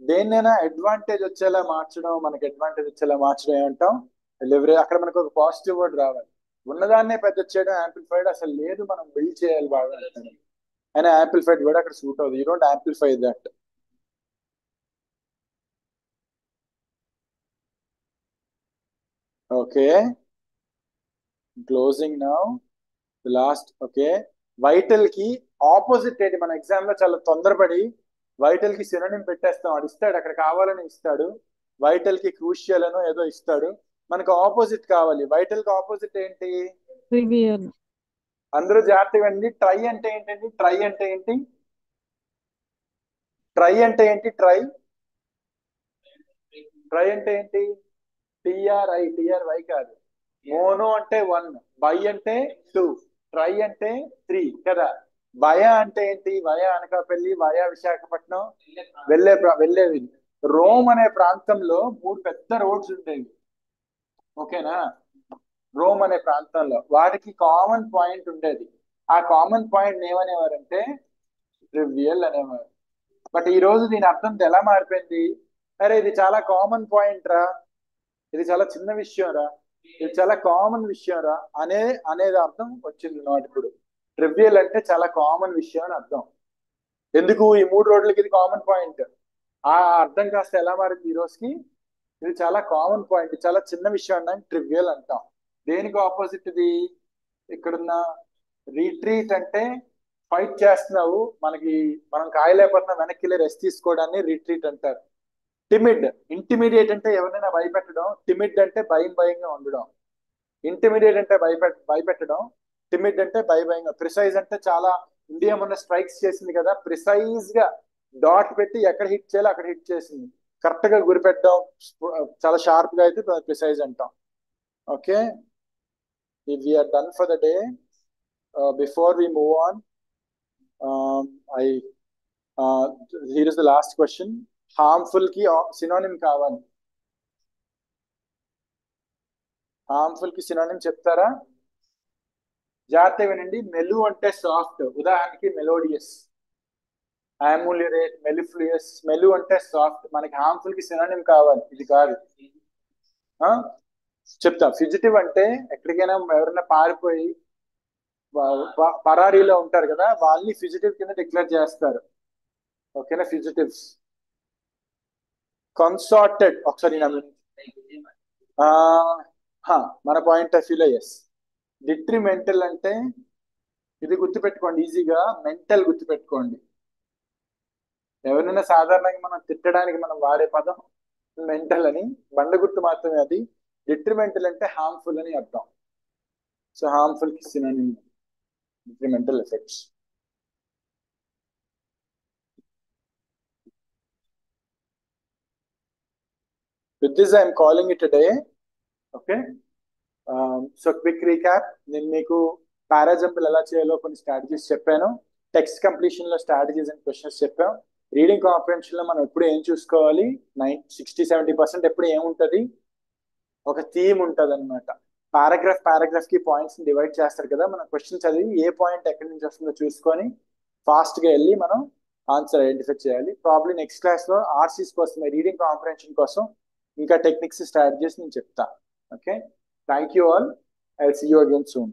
దేన్నైనా అడ్వాంటేజ్ వచ్చేలా మార్చడం, మనకి అడ్వాంటేజ్ వచ్చేలా మార్చడం ఏమంటాం? లివరేజ్. అక్కడ మనకు ఒక పాజిటివ్ వర్డ్ రావాలి. ఉన్నదాన్నే పెద్ద చేయడం యాంప్లిఫైడ్. అసలు లేదు, మనం బిల్డ్ చేయాలి బాగా అంటాడు. అయినా యాంప్లిఫైడ్ వర్డ్ అక్కడ సూట్ అవుతుంది. You don't amplify that. Okay, closing now, last. Okay, vital కి ఆపోజిట్ ఏంటి? మన ఎగ్జామ్ లో చాలా తొందరపడి వైటల్ కి సినోనిమ్ పెట్టేస్తాం. అది ఇస్తాడు, అక్కడ కావాలని ఇస్తాడు. వైటల్ కి క్రూషియల్ అనో ఏదో ఇస్తాడు, మనకు ఆపోజిట్ కావాలి. వైటల్ కి ఆపోజిట్ ఏంటి? ట్రివియల్. అందరూ జాగ్రత్తగా అండి. ట్రై అంటే ఏంటండి? ట్రై అంటే ఏంటి? ట్రై అంటే ఏంటి? ట్రై అంటే ఏంటి? టిఆర్వై కాదు. మోనో అంటే 1, బై అంటే 2, ట్రై అంటే 3 కదా. వయా అంటే ఏంటి? వయా అనకాపల్లి, వయా విశాఖపట్నం, వెళ్ళేవి. రోమ్ అనే ప్రాంతంలో 3 పెద్ద రోడ్స్ ఉండేవి. ఓకేనా? రోమ్ అనే ప్రాంతంలో వాటికి కామన్ పాయింట్ ఉండేది. ఆ కామన్ పాయింట్ ఏమనేవారంటే ట్రివియల్ అనేవారు. బట్ ఈ రోజు దీని అర్థం ఎలా మారిపోయింది? అరే ఇది చాలా కామన్ పాయింట్ రా, ఇది చాలా చిన్న విషయం రా, ఇది చాలా కామన్ విషయం రా అనేది అర్థం వచ్చింది అన్నమాట. ఇప్పుడు ట్రివియల్ అంటే చాలా కామన్ విషయం అని అర్థం. ఎందుకు? ఈ 3 రోడ్లకి ఇది కామన్ పాయింట్. ఆ అర్థం కాస్త ఎలా మారింది ఈ రోజుకి? ఇది చాలా కామన్ పాయింట్, చాలా చిన్న విషయం అన్నాక ట్రివియల్ అంటాం. దేనికి ఆపోజిట్ ఇది? ఇక్కడున్న రిట్రీట్ అంటే ఫైట్ చేస్తున్నావు, మనం కాయలేకపోతున్నాం, వెనక్కి వెళ్ళి రెస్ట్ తీసుకోవడాన్ని రిట్రీట్ అంటారు. టిమిడ్, ఇంటిమీడియట్ అంటే ఎవరైనా భయపెట్టడం, టిమిడ్ అంటే భయంగా ఉండడం. ఇంటిమీడియట్ అంటే భయపెట్టడం, టిమిడ్ అంటే భయంగా. ప్రిసైజ్ అంటే చాలా, ఇండియా మొన్న స్ట్రైక్స్ చేసింది కదా, ప్రిసైజ్ గా డాట్ పెట్టి ఎక్కడ హిట్ చేయాలో అక్కడ హిట్ చేసింది. కరెక్ట్ గా గురిపెట్టడం, చాలా షార్ప్ గా అయితే ప్రిసైజ్ అంటాం. Okay, if we are done for the day, before we move on, here is the last question. Harmful ki synonym కావాలి. హార్మ్ఫుల్ కి సినోనిమ్ చెప్తారా? జాగ్రత్తగా వినండి. మెలు అంటే సాఫ్ట్, ఉదాహరణకి మెలోడియస్, యాములేట్, మెలిఫ్లూయస్. మెలు అంటే సాఫ్ట్. మనకి హార్మ్ఫుల్ కి సినోనిమ్ కావాలి, ఇది కాదు. చెప్తా. ఫ్యూజిటివ్ అంటే ఎక్కడికైనా ఎవరైనా పారిపోయి పరారీలో ఉంటారు కదా, వాళ్ళని ఫ్యూజిటివ్ కింద డిక్లేర్ చేస్తారు. ఓకేనా? ఫ్యూజిటివ్స్. కన్సార్టెడ్, ఒకసారి మన పాయింట్ ఆఫ్ వ్యూలో ఎస్. డిట్రిమెంటల్ అంటే ఇది గుర్తుపెట్టుకోండి ఈజీగా, మెంటల్ గుర్తుపెట్టుకోండి. ఎవరైనా సాధారణంగా మనం తిట్టడానికి మనం వాడే పదం మెంటల్ అని, బండ గుర్తు మాత్రమే అది. డిట్రిమెంటల్ అంటే హార్మ్ఫుల్ అని అర్థం. సో హార్మ్ఫుల్ కి synonym detrimental effects. With this, I am calling it a day. Okay. So quick recap. నేను మీకు పారాజంపుల్ ఎలా చేయాలో కొన్ని స్ట్రాటజీస్ చెప్పాను. టెక్స్ట్ కంప్లీషన్ లో స్ట్రాటజీస్ అండ్ క్వశ్చన్స్ చెప్పాం. రీడింగ్ కాంప్రిహెన్షన్ లో మనం ఎప్పుడు ఏం చూసుకోవాలి, 60-70% ఎప్పుడు ఏముంటది, ఒక థీమ్ ఉంటది అనమాట. పారాగ్రాఫ్ కి పాయింట్స్ డివైడ్ చేస్తారు కదా, మనం క్వశ్చన్ చదివి ఏ పాయింట్ ఎక్కడి నుంచి వస్తుందో చూసుకొని ఫాస్ట్ గా వెళ్ళి మనం ఆన్సర్ ఐడెంటిఫై చేయాలి. ప్రాబ్లీ నెక్స్ట్ క్లాస్ లో ఆర్సీస్ కోసం, రీడింగ్ కాంప్రిహెన్షన్ కోసం ఇంకా టెక్నిక్స్, స్ట్రాటజీస్ నేను చెప్తా. Okay, thank you all. I will see you again soon.